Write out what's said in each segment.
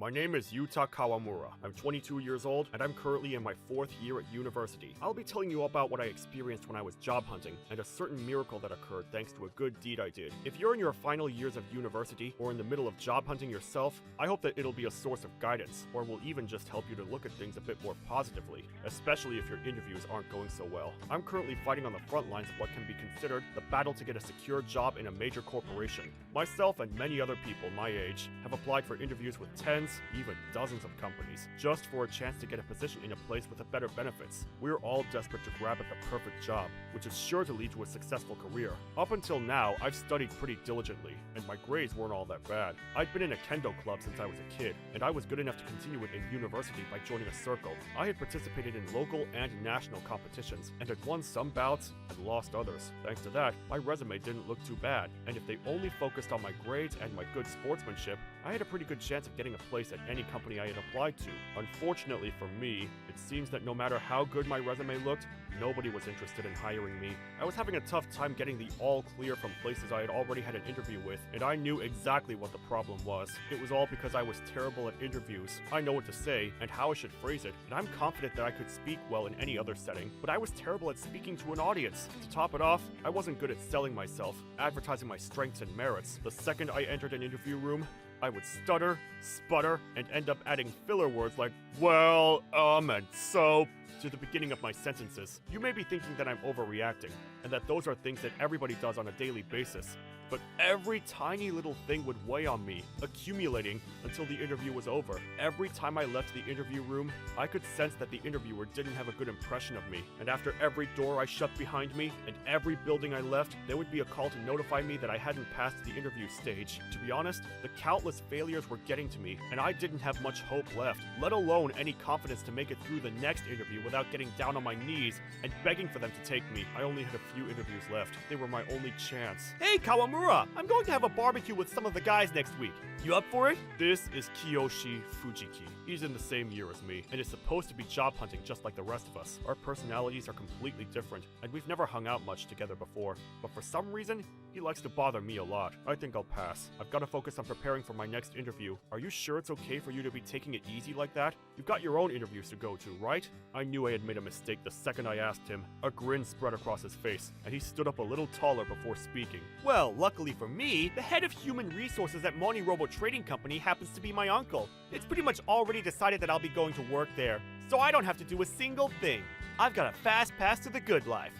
My name is Yuta Kawamura. I'm 22 years old, and I'm currently in my 4th year at university. I'll be telling you about what I experienced when I was job hunting, and a certain miracle that occurred thanks to a good deed I did. If you're in your final years of university, or in the middle of job hunting yourself, I hope that it'll be a source of guidance, or will even just help you to look at things a bit more positively, especially if your interviews aren't going so well. I'm currently fighting on the front lines of what can be considered the battle to get a secure job in a major corporation. Myself and many other people my age have applied for interviews with tens, even dozens of companies, just for a chance to get a position in a place with better benefits. We're all desperate to grab at the perfect job, which is sure to lead to a successful career. Up until now, I've studied pretty diligently, and my grades weren't all that bad. I'd been in a kendo club since I was a kid, and I was good enough to continue it in university by joining a circle. I had participated in local and national competitions, and had won some bouts and lost others. Thanks to that, my resume didn't look too bad, and if they only focused on my grades and my good sportsmanship, I had a pretty good chance of getting a place at any company I had applied to. Unfortunately for me, it seems that no matter how good my resume looked, nobody was interested in hiring me. I was having a tough time getting the all clear from places I had already had an interview with, and I knew exactly what the problem was. It was all because I was terrible at interviews. I know what to say and how I should phrase it, and I'm confident that I could speak well in any other setting, but I was terrible at speaking to an audience. To top it off, I wasn't good at selling myself, advertising my strengths and merits. The second I entered an interview room, I would stutter, sputter, and end up adding filler words like, well, and so, to the beginning of my sentences. You may be thinking that I'm overreacting, and that those are things that everybody does on a daily basis. But every tiny little thing would weigh on me, accumulating until the interview was over. Every time I left the interview room, I could sense that the interviewer didn't have a good impression of me. And after every door I shut behind me, and every building I left, there would be a call to notify me that I hadn't passed the interview stage. To be honest, the countless failures were getting to me, and I didn't have much hope left, let alone any confidence to make it through the next interview without getting down on my knees and begging for them to take me. I only had a few interviews left. They were my only chance. Hey, Kawamura! I'm going to have a barbecue with some of the guys next week. You up for it? This is Kiyoshi Fujiki. He's in the same year as me, and is supposed to be job hunting just like the rest of us. Our personalities are completely different, and we've never hung out much together before. But for some reason, he likes to bother me a lot. I think I'll pass. I've got to focus on preparing for my next interview. Are you sure it's okay for you to be taking it easy like that? You've got your own interviews to go to, right? I knew I had made a mistake the second I asked him. A grin spread across his face, and he stood up a little taller before speaking. Well, luckily for me, the head of human resources at MoniRobo Trading Company happens to be my uncle. It's pretty much already decided that I'll be going to work there, so I don't have to do a single thing. I've got a fast pass to the good life.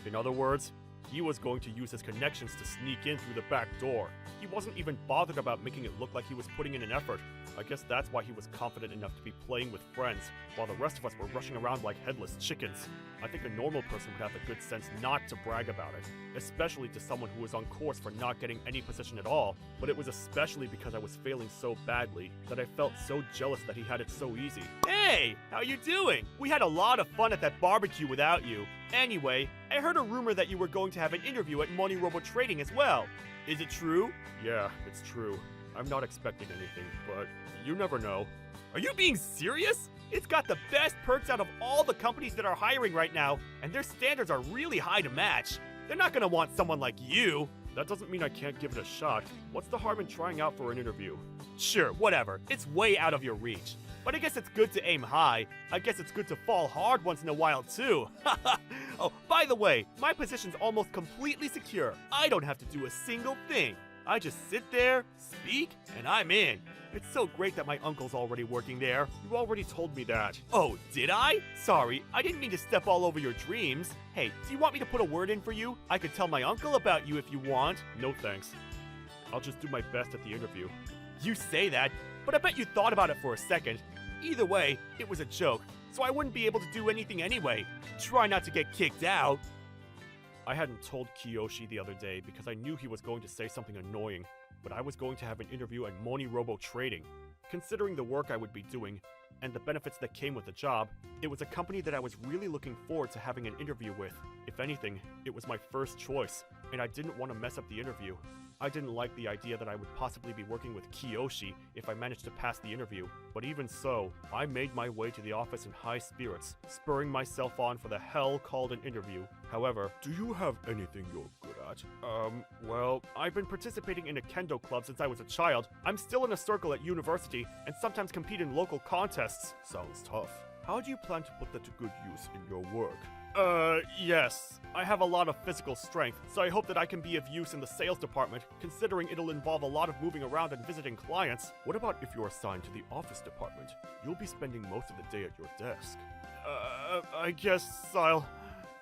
In other words, he was going to use his connections to sneak in through the back door. He wasn't even bothered about making it look like he was putting in an effort. I guess that's why he was confident enough to be playing with friends, while the rest of us were rushing around like headless chickens. I think a normal person would have the good sense not to brag about it, especially to someone who was on course for not getting any position at all. But it was especially because I was failing so badly that I felt so jealous that he had it so easy. Hey, how you doing? We had a lot of fun at that barbecue without you. Anyway, I heard a rumor that you were going to have an interview at MoniRobo Trading as well. Is it true? Yeah, it's true. I'm not expecting anything, but you never know. Are you being serious? It's got the best perks out of all the companies that are hiring right now, and their standards are really high to match. They're not gonna want someone like you. That doesn't mean I can't give it a shot. What's the harm in trying out for an interview? Sure, whatever. It's way out of your reach. But I guess it's good to aim high. I guess it's good to fall hard once in a while, too. Oh, by the way, my position's almost completely secure. I don't have to do a single thing. I just sit there, speak, and I'm in. It's so great that my uncle's already working there. You already told me that. Oh, did I? Sorry, I didn't mean to step all over your dreams. Hey, do you want me to put a word in for you? I could tell my uncle about you if you want. No thanks. I'll just do my best at the interview. You say that, but I bet you thought about it for a second. Either way, it was a joke, so I wouldn't be able to do anything anyway. Try not to get kicked out. I hadn't told Kiyoshi the other day because I knew he was going to say something annoying, but I was going to have an interview at MoniRobo Trading. Considering the work I would be doing, and the benefits that came with the job, it was a company that I was really looking forward to having an interview with. If anything, it was my first choice, and I didn't want to mess up the interview. I didn't like the idea that I would possibly be working with Kiyoshi if I managed to pass the interview, but even so, I made my way to the office in high spirits, spurring myself on for the hell called an interview. However, do you have anything you're good at? that? Well, I've been participating in a kendo club since I was a child. I'm still in a circle at university, and sometimes compete in local contests. Sounds tough. How do you plan to put that to good use in your work? Yes. I have a lot of physical strength, so I hope that I can be of use in the sales department, considering it'll involve a lot of moving around and visiting clients. What about if you're assigned to the office department? You'll be spending most of the day at your desk. I guess I'll...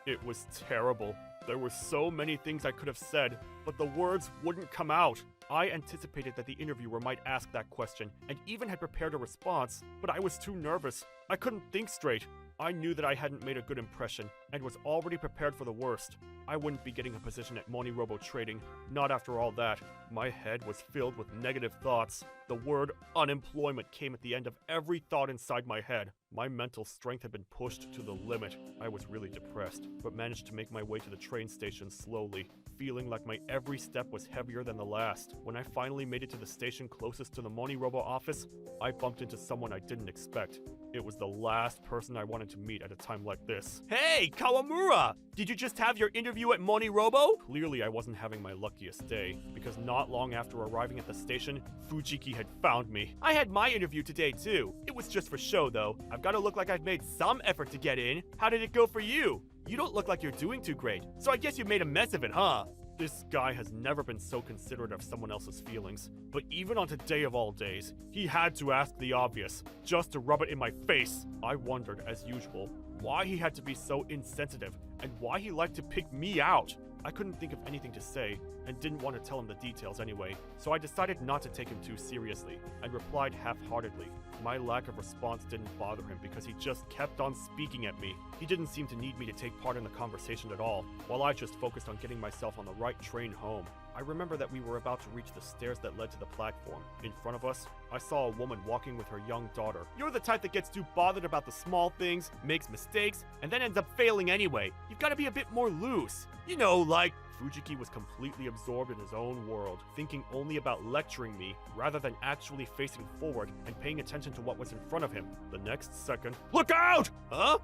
It was terrible. There were so many things I could have said, but the words wouldn't come out. I anticipated that the interviewer might ask that question, and even had prepared a response, but I was too nervous. I couldn't think straight. I knew that I hadn't made a good impression, and was already prepared for the worst. I wouldn't be getting a position at MoniRobo Trading, not after all that. My head was filled with negative thoughts. The word unemployment came at the end of every thought inside my head. My mental strength had been pushed to the limit. I was really depressed, but managed to make my way to the train station slowly, feeling like my every step was heavier than the last. When I finally made it to the station closest to the MoniRobo office, I bumped into someone I didn't expect. It was the last person I wanted to meet at a time like this. Hey, Kawamura! Did you just have your interview at MoniRobo? Clearly I wasn't having my luckiest day, because not long after arriving at the station, Fujiki had found me. I had my interview today too. It was just for show though. I've got to look like I've made some effort to get in. How did it go for you? You don't look like you're doing too great, so I guess you made a mess of it, huh? This guy has never been so considerate of someone else's feelings. But even on today of all days, he had to ask the obvious, just to rub it in my face. I wondered, as usual, why he had to be so insensitive, and why he liked to pick me out. I couldn't think of anything to say, and didn't want to tell him the details anyway, so I decided not to take him too seriously, and replied half-heartedly. My lack of response didn't bother him because he just kept on speaking at me. He didn't seem to need me to take part in the conversation at all, while I just focused on getting myself on the right train home. I remember that we were about to reach the stairs that led to the platform. In front of us, I saw a woman walking with her young daughter. You're the type that gets too bothered about the small things, makes mistakes, and then ends up failing anyway. You've got to be a bit more loose. You know, like... Fujiki was completely absorbed in his own world, thinking only about lecturing me, rather than actually facing forward and paying attention to what was in front of him. The next second... Look out! Huh?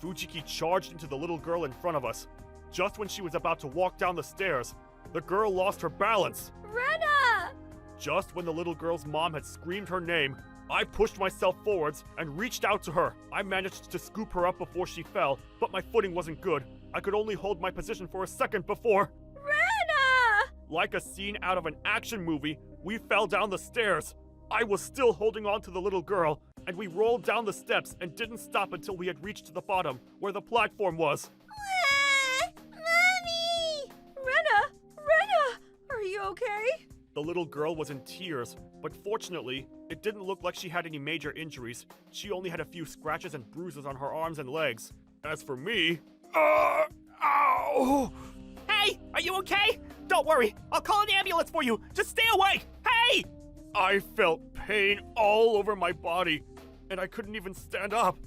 Fujiki charged into the little girl in front of us. Just when she was about to walk down the stairs, the girl lost her balance. Rena! Just when the little girl's mom had screamed her name, I pushed myself forwards and reached out to her. I managed to scoop her up before she fell, but my footing wasn't good. I could only hold my position for a second before... Rena! Like a scene out of an action movie, we fell down the stairs. I was still holding on to the little girl, and we rolled down the steps and didn't stop until we had reached the bottom, where the platform was. Mommy! Rena! Are you okay? The little girl was in tears, but fortunately, it didn't look like she had any major injuries. She only had a few scratches and bruises on her arms and legs. As for me... Ow! Hey, are you okay? Don't worry, I'll call an ambulance for you. Just stay awake. Hey! I felt pain all over my body, and I couldn't even stand up.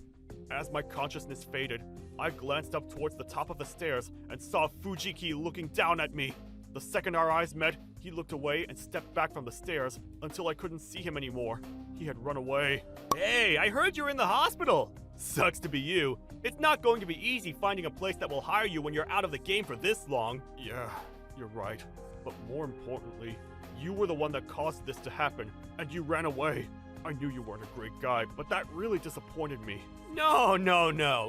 As my consciousness faded, I glanced up towards the top of the stairs and saw Fujiki looking down at me. The second our eyes met, he looked away and stepped back from the stairs until I couldn't see him anymore. He had run away. Hey, I heard you're in the hospital. Sucks to be you. It's not going to be easy finding a place that will hire you when you're out of the game for this long. Yeah, you're right. But more importantly, you were the one that caused this to happen, and you ran away. I knew you weren't a great guy, but that really disappointed me. No.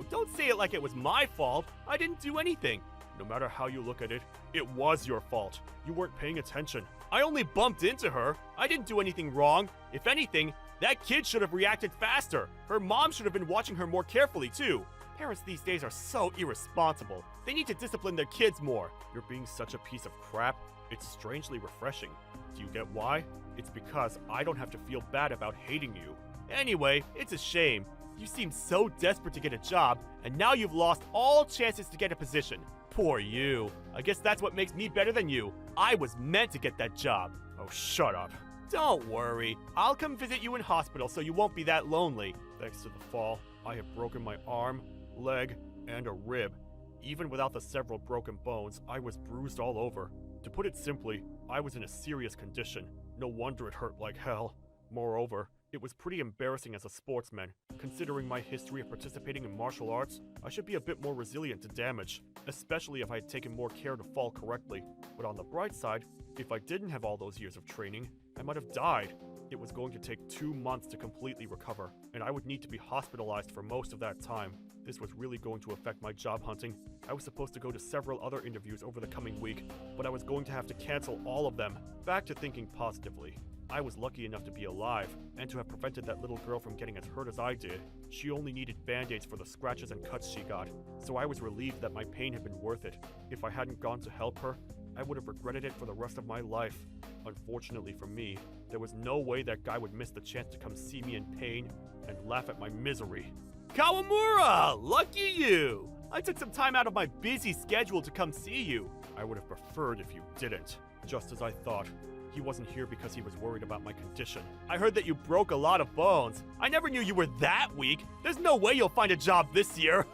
Don't say it like it was my fault. I didn't do anything. No matter how you look at it, it was your fault. You weren't paying attention. I only bumped into her. I didn't do anything wrong. If anything, that kid should have reacted faster. Her mom should have been watching her more carefully, too. Parents these days are so irresponsible. They need to discipline their kids more. You're being such a piece of crap. It's strangely refreshing. Do you get why? It's because I don't have to feel bad about hating you. Anyway, it's a shame. You seemed so desperate to get a job, and now you've lost all chances to get a position. Poor you. I guess that's what makes me better than you. I was meant to get that job. Oh, shut up. Don't worry. I'll come visit you in hospital so you won't be that lonely. Thanks to the fall, I have broken my arm, leg, and a rib. Even without the several broken bones, I was bruised all over. To put it simply, I was in a serious condition. No wonder it hurt like hell. Moreover, It was pretty embarrassing as a sportsman. Considering my history of participating in martial arts, I should be a bit more resilient to damage, especially if I had taken more care to fall correctly. But on the bright side, if I didn't have all those years of training, I might have died. It was going to take 2 months to completely recover, and I would need to be hospitalized for most of that time. This was really going to affect my job hunting. I was supposed to go to several other interviews over the coming week, but I was going to have to cancel all of them. Back to thinking positively. I was lucky enough to be alive, and to have prevented that little girl from getting as hurt as I did. She only needed band-aids for the scratches and cuts she got, so I was relieved that my pain had been worth it. If I hadn't gone to help her, I would have regretted it for the rest of my life. Unfortunately for me, there was no way that guy would miss the chance to come see me in pain and laugh at my misery. Kawamura! Lucky you! I took some time out of my busy schedule to come see you. I would have preferred if you didn't. Just as I thought. He wasn't here because he was worried about my condition. I heard that you broke a lot of bones. I never knew you were that weak. There's no way you'll find a job this year.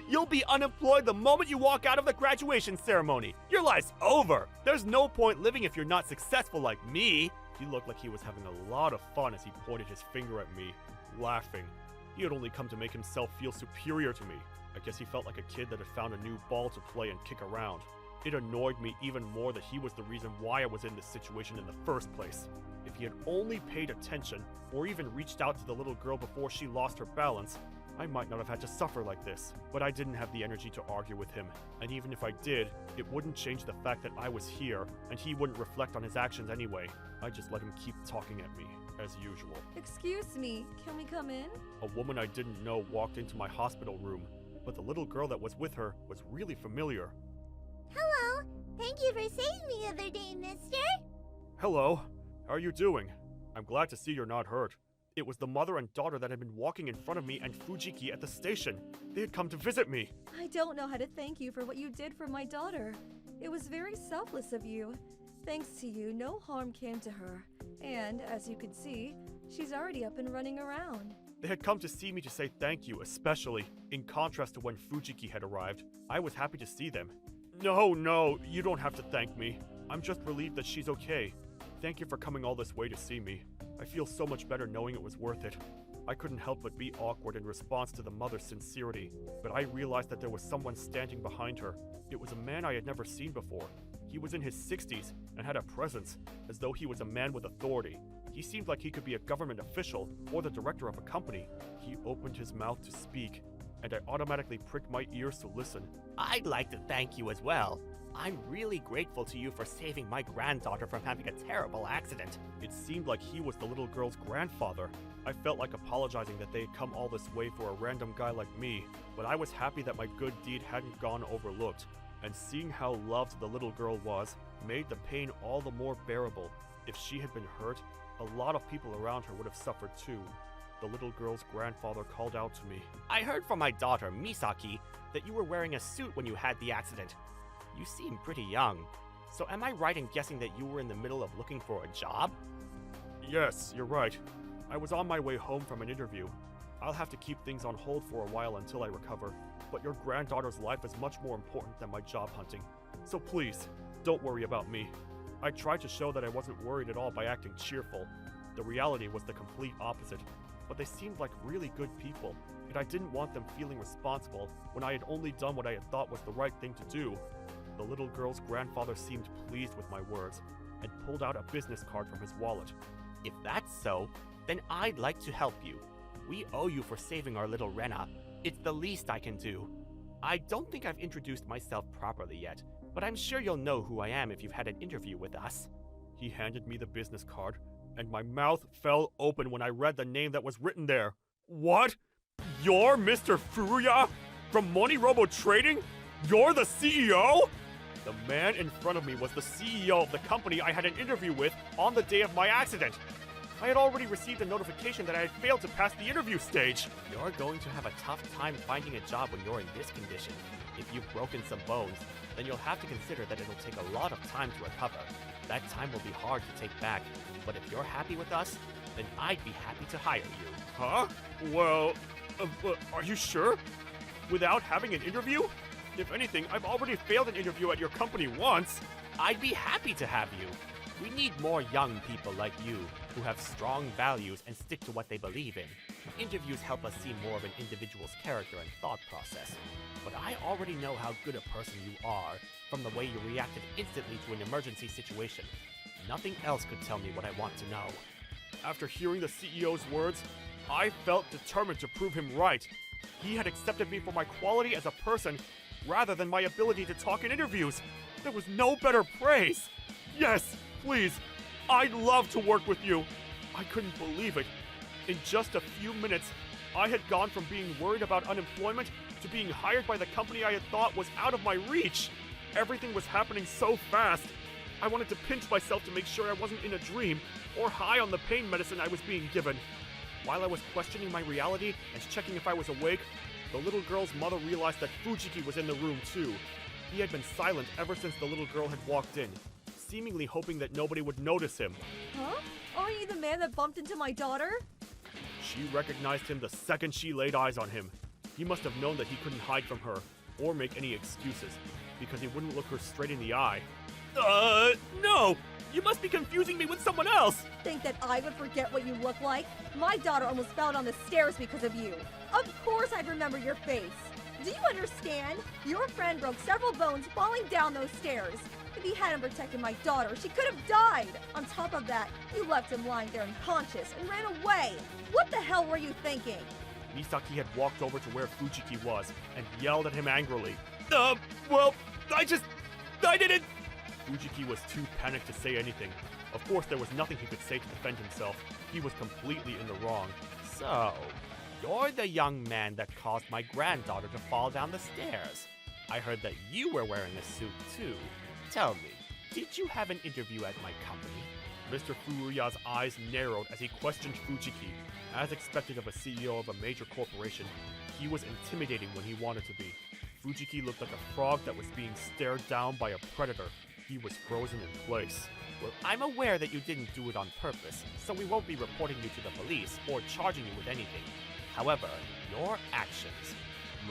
You'll be unemployed the moment you walk out of the graduation ceremony. Your life's over. There's no point living if you're not successful like me. He looked like he was having a lot of fun as he pointed his finger at me, laughing. He had only come to make himself feel superior to me. I guess he felt like a kid that had found a new ball to play and kick around. It annoyed me even more that he was the reason why I was in this situation in the first place. If he had only paid attention, or even reached out to the little girl before she lost her balance, I might not have had to suffer like this. But I didn't have the energy to argue with him, and even if I did, it wouldn't change the fact that I was here, and he wouldn't reflect on his actions anyway. I just let him keep talking at me, as usual. Excuse me, can we come in? A woman I didn't know walked into my hospital room, but the little girl that was with her was really familiar. Hello. Thank you for saving me the other day, mister. Hello. How are you doing? I'm glad to see you're not hurt. It was the mother and daughter that had been walking in front of me and Fujiki at the station. They had come to visit me. I don't know how to thank you for what you did for my daughter. It was very selfless of you. Thanks to you, no harm came to her. And, as you can see, she's already up and running around. They had come to see me to say thank you, especially. In contrast to when Fujiki had arrived, I was happy to see them. No, you don't have to thank me. I'm just relieved that she's okay. Thank you for coming all this way to see me. I feel so much better knowing it was worth it. I couldn't help but be awkward in response to the mother's sincerity, but I realized that there was someone standing behind her. It was a man I had never seen before. He was in his 60s and had a presence, as though he was a man with authority. He seemed like he could be a government official or the director of a company. He opened his mouth to speak, and I automatically pricked my ears to listen. I'd like to thank you as well. I'm really grateful to you for saving my granddaughter from having a terrible accident. It seemed like he was the little girl's grandfather. I felt like apologizing that they had come all this way for a random guy like me, but I was happy that my good deed hadn't gone overlooked, and seeing how loved the little girl was made the pain all the more bearable. If she had been hurt, a lot of people around her would have suffered too. The little girl's grandfather called out to me. I heard from my daughter, Misaki, that you were wearing a suit when you had the accident. You seem pretty young. So am I right in guessing that you were in the middle of looking for a job? Yes, you're right. I was on my way home from an interview. I'll have to keep things on hold for a while until I recover, but your granddaughter's life is much more important than my job hunting. So please, don't worry about me. I tried to show that I wasn't worried at all by acting cheerful. The reality was the complete opposite. But they seemed like really good people, and I didn't want them feeling responsible when I had only done what I had thought was the right thing to do. The little girl's grandfather seemed pleased with my words, and pulled out a business card from his wallet. If that's so, then I'd like to help you. We owe you for saving our little Rena. It's the least I can do. I don't think I've introduced myself properly yet, but I'm sure you'll know who I am if you've had an interview with us. He handed me the business card, and my mouth fell open when I read the name that was written there. What? You're Mr. Furuya? From MoniRobo Trading? You're the CEO? The man in front of me was the CEO of the company I had an interview with on the day of my accident. I had already received a notification that I had failed to pass the interview stage. You're going to have a tough time finding a job when you're in this condition. If you've broken some bones, then you'll have to consider that it'll take a lot of time to recover. That time will be hard to take back, but if you're happy with us, then I'd be happy to hire you. Huh? Well, are you sure? Without having an interview? If anything, I've already failed an interview at your company once. I'd be happy to have you. We need more young people like you. who have strong values and stick to what they believe in. Interviews help us see more of an individual's character and thought process. But I already know how good a person you are from the way you reacted instantly to an emergency situation. Nothing else could tell me what I want to know. After hearing the CEO's words, I felt determined to prove him right. He had accepted me for my quality as a person rather than my ability to talk in interviews. There was no better praise. Yes, please, I'd love to work with you. I couldn't believe it. In just a few minutes, I had gone from being worried about unemployment to being hired by the company I had thought was out of my reach. Everything was happening so fast. I wanted to pinch myself to make sure I wasn't in a dream or high on the pain medicine I was being given. While I was questioning my reality and checking if I was awake, the little girl's mother realized that Fujiki was in the room too. He had been silent ever since the little girl had walked in, seemingly hoping that nobody would notice him. Huh? Aren't you the man that bumped into my daughter? She recognized him the second she laid eyes on him. He must have known that he couldn't hide from her or make any excuses, because he wouldn't look her straight in the eye. No! You must be confusing me with someone else! Think that I would forget what you look like? My daughter almost fell down the stairs because of you. Of course I'd remember your face. Do you understand? Your friend broke several bones falling down those stairs. If he hadn't protected my daughter, she could have died. On top of that, you left him lying there unconscious and ran away. What the hell were you thinking? Misaki had walked over to where Fujiki was and yelled at him angrily. I didn't... Fujiki was too panicked to say anything. Of course, there was nothing he could say to defend himself. He was completely in the wrong. So, you're the young man that caused my granddaughter to fall down the stairs. I heard that you were wearing a suit too. Tell me, did you have an interview at my company? Mr. Furuya's eyes narrowed as he questioned Fujiki. As expected of a CEO of a major corporation, he was intimidating when he wanted to be. Fujiki looked like a frog that was being stared down by a predator. He was frozen in place. Well, I'm aware that you didn't do it on purpose, so we won't be reporting you to the police or charging you with anything. However, your actions,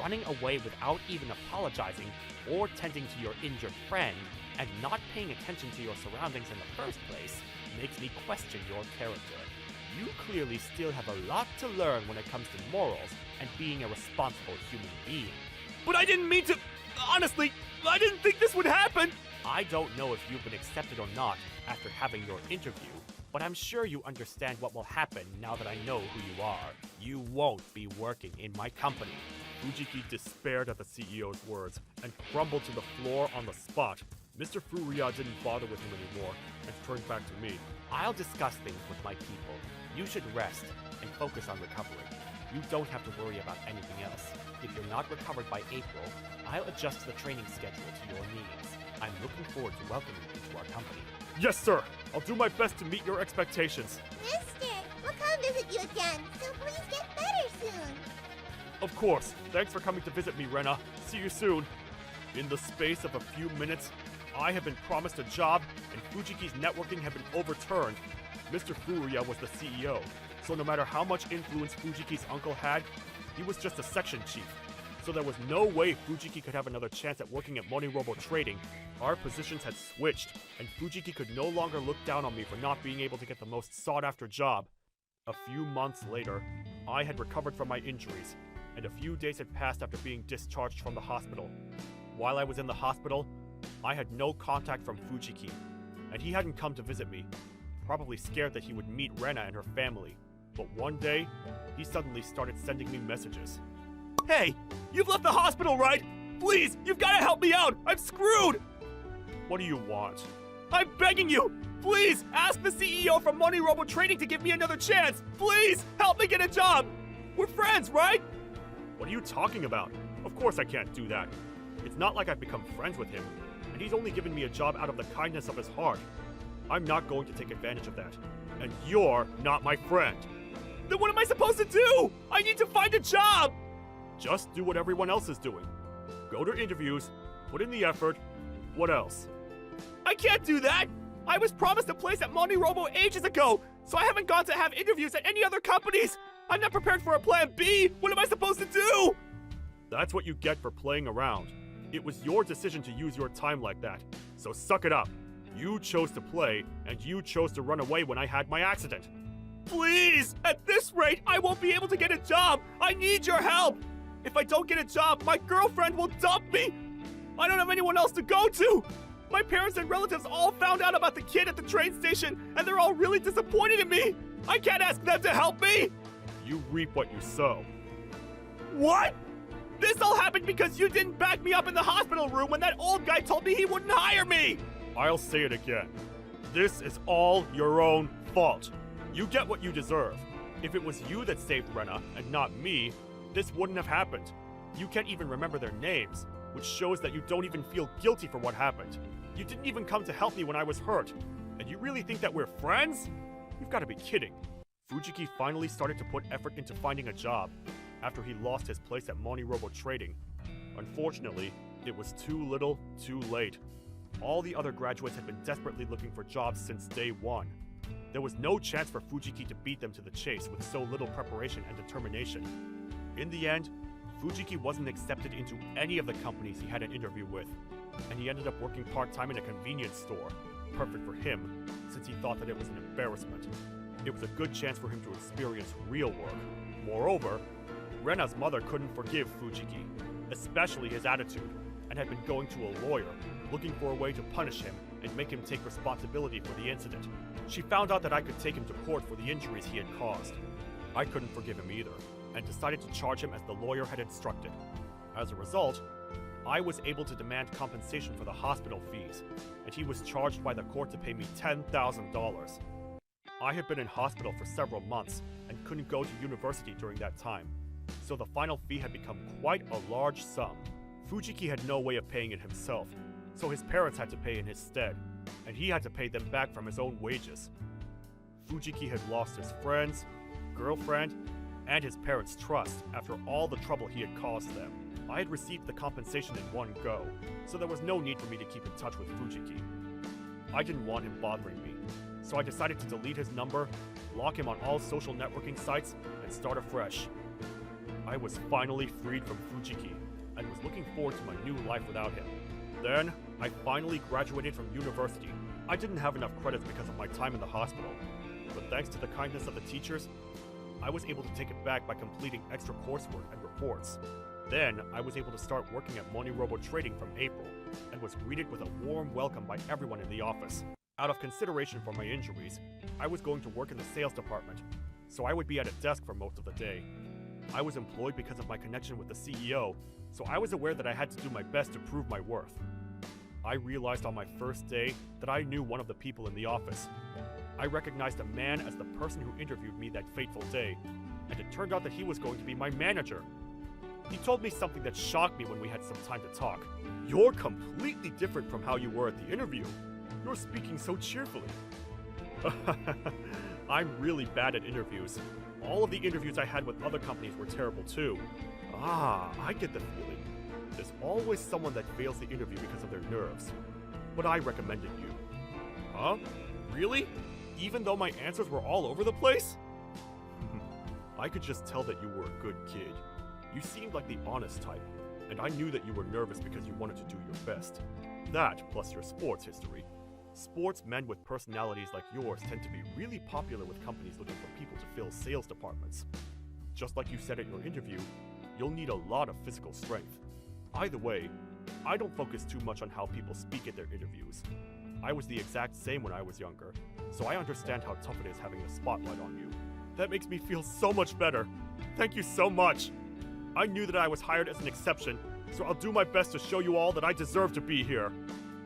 running away without even apologizing or tending to your injured friend, and not paying attention to your surroundings in the first place, makes me question your character. You clearly still have a lot to learn when it comes to morals and being a responsible human being. But I didn't mean to... Honestly, I didn't think this would happen! I don't know if you've been accepted or not after having your interview, but I'm sure you understand what will happen now that I know who you are. You won't be working in my company. Fujiki despaired at the CEO's words and crumbled to the floor on the spot. Mr. Furuya didn't bother with him anymore and turned back to me. I'll discuss things with my people. You should rest and focus on recovering. You don't have to worry about anything else. If you're not recovered by April, I'll adjust the training schedule to your needs. I'm looking forward to welcoming you to our company. Yes, sir! I'll do my best to meet your expectations. Mister, we'll come visit you again, so please get better soon. Of course. Thanks for coming to visit me, Rena. See you soon. In the space of a few minutes, I had been promised a job, and Fujiki's networking had been overturned. Mr. Furuya was the CEO, so no matter how much influence Fujiki's uncle had, he was just a section chief. So there was no way Fujiki could have another chance at working at MoniRobo Trading. Our positions had switched, and Fujiki could no longer look down on me for not being able to get the most sought-after job. A few months later, I had recovered from my injuries, and a few days had passed after being discharged from the hospital. While I was in the hospital, I had no contact from Fujiki, and he hadn't come to visit me, probably scared that he would meet Rena and her family. But one day, he suddenly started sending me messages. Hey, you've left the hospital, right? Please, you've got to help me out! I'm screwed! What do you want? I'm begging you! Please, ask the CEO from MoniRobo Trading to give me another chance! Please, help me get a job! We're friends, right? What are you talking about? Of course I can't do that. It's not like I've become friends with him, and he's only given me a job out of the kindness of his heart. I'm not going to take advantage of that. And you're not my friend. Then what am I supposed to do? I need to find a job! Just do what everyone else is doing. Go to interviews, put in the effort. What else? I can't do that! I was promised a place at MoniRobo ages ago, so I haven't gone to have interviews at any other companies! I'm not prepared for a plan B! What am I supposed to do? That's what you get for playing around. It was your decision to use your time like that, so suck it up. You chose to play, and you chose to run away when I had my accident. Please! At this rate, I won't be able to get a job! I need your help! If I don't get a job, my girlfriend will dump me! I don't have anyone else to go to! My parents and relatives all found out about the kid at the train station, and they're all really disappointed in me! I can't ask them to help me! You reap what you sow. What? This all happened because you didn't back me up in the hospital room when that old guy told me he wouldn't hire me! I'll say it again. This is all your own fault. You get what you deserve. If it was you that saved Rena, and not me, this wouldn't have happened. You can't even remember their names, which shows that you don't even feel guilty for what happened. You didn't even come to help me when I was hurt. And you really think that we're friends? You've got to be kidding. Fujiki finally started to put effort into finding a job after he lost his place at MoniRobo Trading. Unfortunately, it was too little, too late. All the other graduates had been desperately looking for jobs since day one. There was no chance for Fujiki to beat them to the chase with so little preparation and determination. In the end, Fujiki wasn't accepted into any of the companies he had an interview with, and he ended up working part-time in a convenience store. Perfect for him, since he thought that it was an embarrassment. It was a good chance for him to experience real work. Moreover, Rena's mother couldn't forgive Fujiki, especially his attitude, and had been going to a lawyer, looking for a way to punish him and make him take responsibility for the incident. She found out that I could take him to court for the injuries he had caused. I couldn't forgive him either, and decided to charge him as the lawyer had instructed. As a result, I was able to demand compensation for the hospital fees, and he was charged by the court to pay me $10,000. I had been in hospital for several months and couldn't go to university during that time, so the final fee had become quite a large sum. Fujiki had no way of paying it himself, so his parents had to pay in his stead, and he had to pay them back from his own wages. Fujiki had lost his friends, girlfriend, and his parents' trust after all the trouble he had caused them. I had received the compensation in one go, so there was no need for me to keep in touch with Fujiki. I didn't want him bothering me, so I decided to delete his number, block him on all social networking sites, and start afresh. I was finally freed from Fujiki, and was looking forward to my new life without him. Then, I finally graduated from university. I didn't have enough credits because of my time in the hospital, but thanks to the kindness of the teachers, I was able to take it back by completing extra coursework and reports. Then, I was able to start working at MoniRobo Trading from April, and was greeted with a warm welcome by everyone in the office. Out of consideration for my injuries, I was going to work in the sales department, so I would be at a desk for most of the day. I was employed because of my connection with the CEO, so I was aware that I had to do my best to prove my worth. I realized on my first day that I knew one of the people in the office. I recognized a man as the person who interviewed me that fateful day, and it turned out that he was going to be my manager. He told me something that shocked me when we had some time to talk. You're completely different from how you were at the interview. You're speaking so cheerfully. I'm really bad at interviews. All of the interviews I had with other companies were terrible too. I get the feeling. There's always someone that fails the interview because of their nerves. But I recommended you. Huh? Really? Even though my answers were all over the place? I could just tell that you were a good kid. You seemed like the honest type, and I knew that you were nervous because you wanted to do your best. That, plus your sports history. Sportsmen with personalities like yours tend to be really popular with companies looking for people to fill sales departments. Just like you said at your interview, you'll need a lot of physical strength. Either way, I don't focus too much on how people speak at their interviews. I was the exact same when I was younger, so I understand how tough it is having the spotlight on you. That makes me feel so much better. Thank you so much. I knew that I was hired as an exception, so I'll do my best to show you all that I deserve to be here.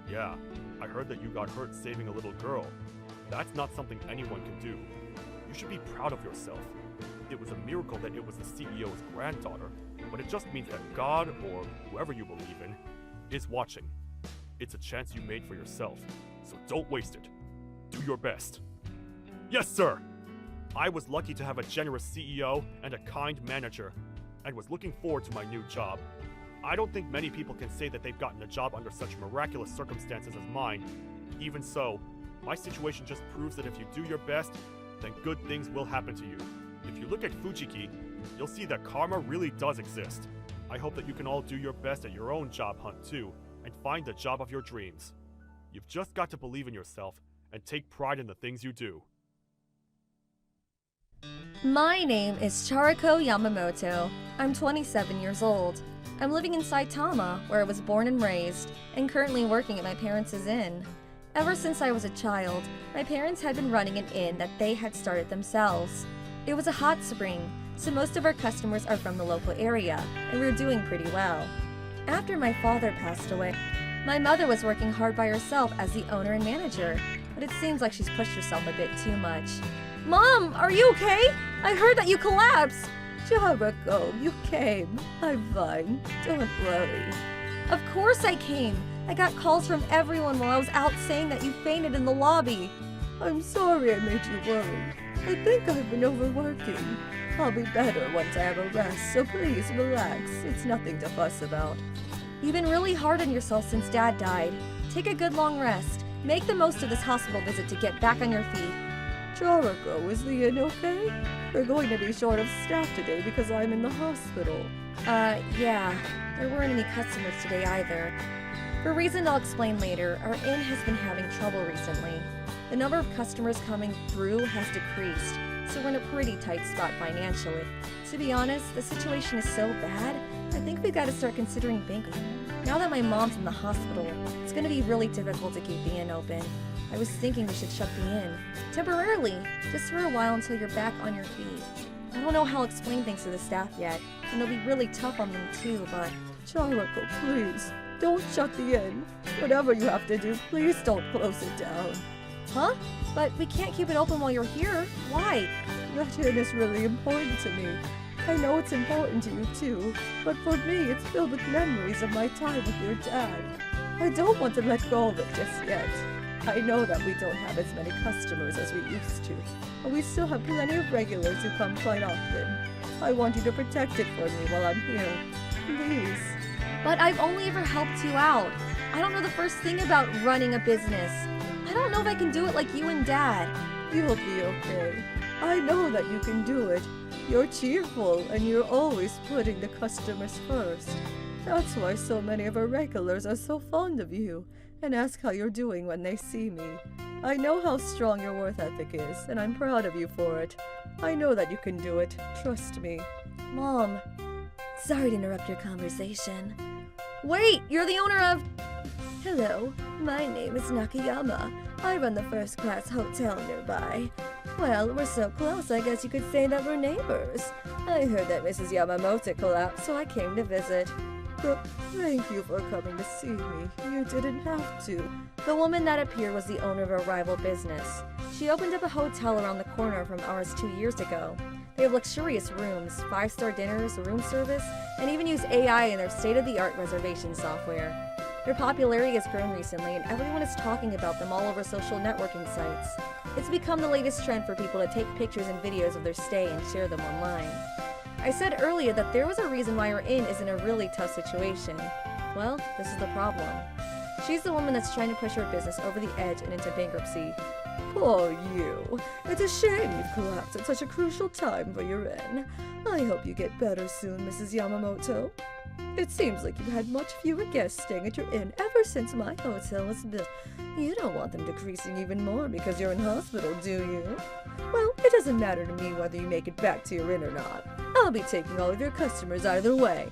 Yeah, I heard that you got hurt saving a little girl. That's not something anyone can do. You should be proud of yourself. It was a miracle that it was the CEO's granddaughter, but it just means that God, or whoever you believe in, is watching. It's a chance you made for yourself, so don't waste it. Do your best. Yes, sir! I was lucky to have a generous CEO and a kind manager, and was looking forward to my new job. I don't think many people can say that they've gotten a job under such miraculous circumstances as mine. Even so, my situation just proves that if you do your best, then good things will happen to you. If you look at Fujiki, you'll see that karma really does exist. I hope that you can all do your best at your own job hunt too, and find the job of your dreams. You've just got to believe in yourself and take pride in the things you do. My name is Chariko Yamamoto. I'm 27 years old. I'm living in Saitama, where I was born and raised, and currently working at my parents' inn. Ever since I was a child, my parents had been running an inn that they had started themselves. It was a hot spring, so most of our customers are from the local area, and we were doing pretty well. After my father passed away, my mother was working hard by herself as the owner and manager, but it seems like she's pushed herself a bit too much. Mom, are you okay? I heard that you collapsed. Jericho, you came. I'm fine. Don't worry. Of course I came. I got calls from everyone while I was out saying that you fainted in the lobby. I'm sorry I made you worry. I think I've been overworking. I'll be better once I have a rest, so please relax. It's nothing to fuss about. You've been really hard on yourself since Dad died. Take a good long rest. Make the most of this hospital visit to get back on your feet. Jericho, is the inn okay? We're going to be short of staff today because I'm in the hospital. Yeah. There weren't any customers today either. For a reason I'll explain later, our inn has been having trouble recently. The number of customers coming through has decreased, so we're in a pretty tight spot financially. To be honest, the situation is so bad, I think we've got to start considering bankruptcy. Now that my mom's in the hospital, it's going to be really difficult to keep the inn open. I was thinking we should shut the inn. Temporarily, just for a while until you're back on your feet. I don't know how I'll explain things to the staff yet, and it'll be really tough on them too, but... Jericho, please, don't shut the inn. Whatever you have to do, please don't close it down. Huh? But we can't keep it open while you're here. Why? That inn is really important to me. I know it's important to you too, but for me, it's filled with memories of my time with your dad. I don't want to let go of it just yet. I know that we don't have as many customers as we used to, but we still have plenty of regulars who come quite often. I want you to protect it for me while I'm here. Please. But I've only ever helped you out. I don't know the first thing about running a business. I don't know if I can do it like you and Dad. You'll be okay. I know that you can do it. You're cheerful and you're always putting the customers first. That's why so many of our regulars are so fond of you and ask how you're doing when they see me. I know how strong your work ethic is, and I'm proud of you for it. I know that you can do it. Trust me. Mom, sorry to interrupt your conversation. Wait, you're the owner of... Hello, my name is Nakayama. I run the first-class hotel nearby. Well, we're so close, I guess you could say that we're neighbors. I heard that Mrs. Yamamoto collapsed, so I came to visit. But thank you for coming to see me. You didn't have to. The woman that appeared was the owner of a rival business. She opened up a hotel around the corner from ours 2 years ago. They have luxurious rooms, 5-star dinners, room service, and even use AI in their state-of-the-art reservation software. Their popularity has grown recently, and everyone is talking about them all over social networking sites. It's become the latest trend for people to take pictures and videos of their stay and share them online. I said earlier that there was a reason why our inn is in a really tough situation. Well, this is the problem. She's the woman that's trying to push her business over the edge and into bankruptcy. Poor you. It's a shame you've collapsed at such a crucial time for your inn. I hope you get better soon, Mrs. Yamamoto. It seems like you've had much fewer guests staying at your inn ever since my hotel was built. You don't want them decreasing even more because you're in hospital, do you? Well, it doesn't matter to me whether you make it back to your inn or not. I'll be taking all of your customers either way.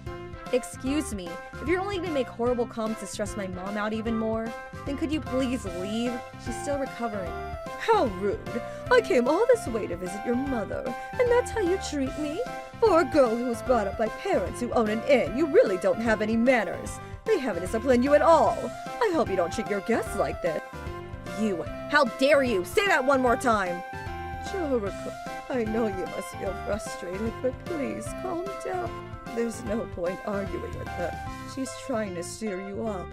Excuse me, if you're only going to make horrible comments to stress my mom out even more, then could you please leave? She's still recovering. How rude! I came all this way to visit your mother, and that's how you treat me? For a girl who was brought up by parents who own an inn, you really don't have any manners. They haven't disciplined you at all. I hope you don't treat your guests like this. You! How dare you! Say that one more time! Jericho, I know you must feel frustrated, but please calm down. There's no point arguing with her. She's trying to steer you up.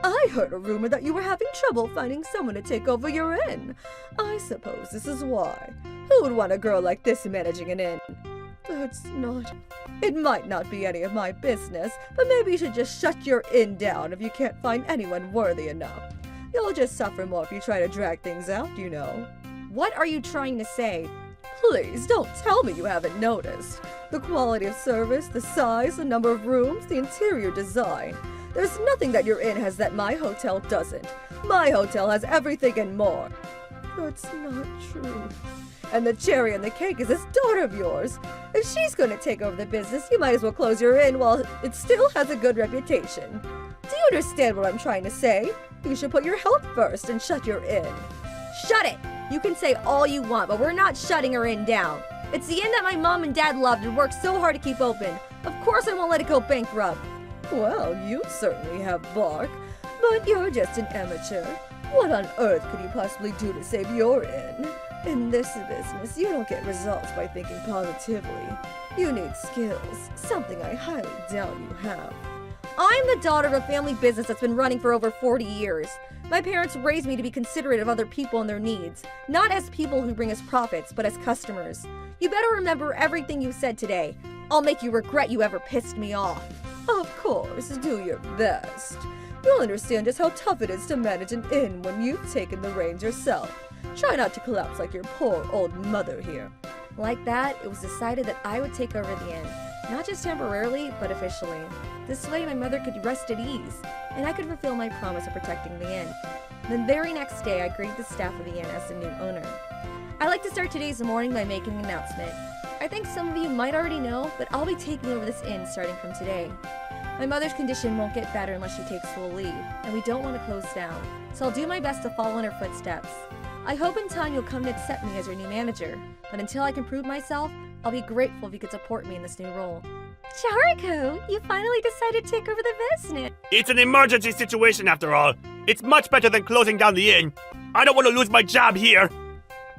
I heard a rumor that you were having trouble finding someone to take over your inn. I suppose this is why. Who would want a girl like this managing an inn? That's not... It might not be any of my business, but maybe you should just shut your inn down if you can't find anyone worthy enough. You'll just suffer more if you try to drag things out, you know. What are you trying to say? Please, don't tell me you haven't noticed. The quality of service, the size, the number of rooms, the interior design. There's nothing that your inn has that my hotel doesn't. My hotel has everything and more. That's not true. And the cherry on the cake is this daughter of yours. If she's going to take over the business, you might as well close your inn while it still has a good reputation. Do you understand what I'm trying to say? You should put your health first and shut your inn. Shut it! You can say all you want, but we're not shutting her inn down. It's the inn that my mom and dad loved and worked so hard to keep open. Of course I won't let it go bankrupt. Well, you certainly have bark, but you're just an amateur. What on earth could you possibly do to save your inn? In this business, you don't get results by thinking positively. You need skills, something I highly doubt you have. I'm the daughter of a family business that's been running for over 40 years. My parents raised me to be considerate of other people and their needs, not as people who bring us profits, but as customers. You better remember everything you said today. I'll make you regret you ever pissed me off. Of course, do your best. You'll understand just how tough it is to manage an inn when you've taken the reins yourself. Try not to collapse like your poor old mother here. Like that, it was decided that I would take over the inn. Not just temporarily, but officially. This way my mother could rest at ease, and I could fulfill my promise of protecting the inn. The very next day, I greeted the staff of the inn as the new owner. I'd like to start today's morning by making an announcement. I think some of you might already know, but I'll be taking over this inn starting from today. My mother's condition won't get better unless she takes full leave, and we don't want to close down, so I'll do my best to follow in her footsteps. I hope in time you'll come to accept me as your new manager, but until I can prove myself, I'll be grateful if you could support me in this new role. Chariko, you finally decided to take over the business. It's an emergency situation after all. It's much better than closing down the inn. I don't want to lose my job here.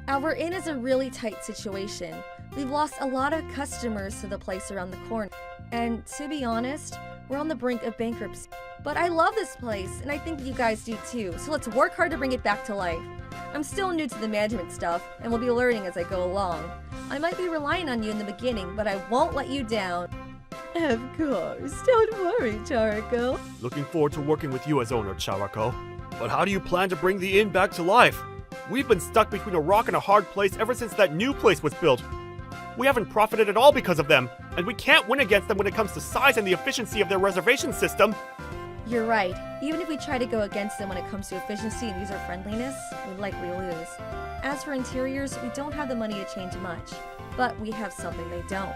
Our inn is a really tight situation. We've lost a lot of customers to the place around the corner. And to be honest, we're on the brink of bankruptcy. But I love this place, and I think you guys do too, so let's work hard to bring it back to life. I'm still new to the management stuff, and will be learning as I go along. I might be relying on you in the beginning, but I won't let you down. Of course. Don't worry, Chariko. Looking forward to working with you as owner, Chariko. But how do you plan to bring the inn back to life? We've been stuck between a rock and a hard place ever since that new place was built. We haven't profited at all because of them, and we can't win against them when it comes to size and the efficiency of their reservation system. You're right. Even if we try to go against them when it comes to efficiency and user-friendliness, we'd likely lose. As for interiors, we don't have the money to change much, but we have something they don't.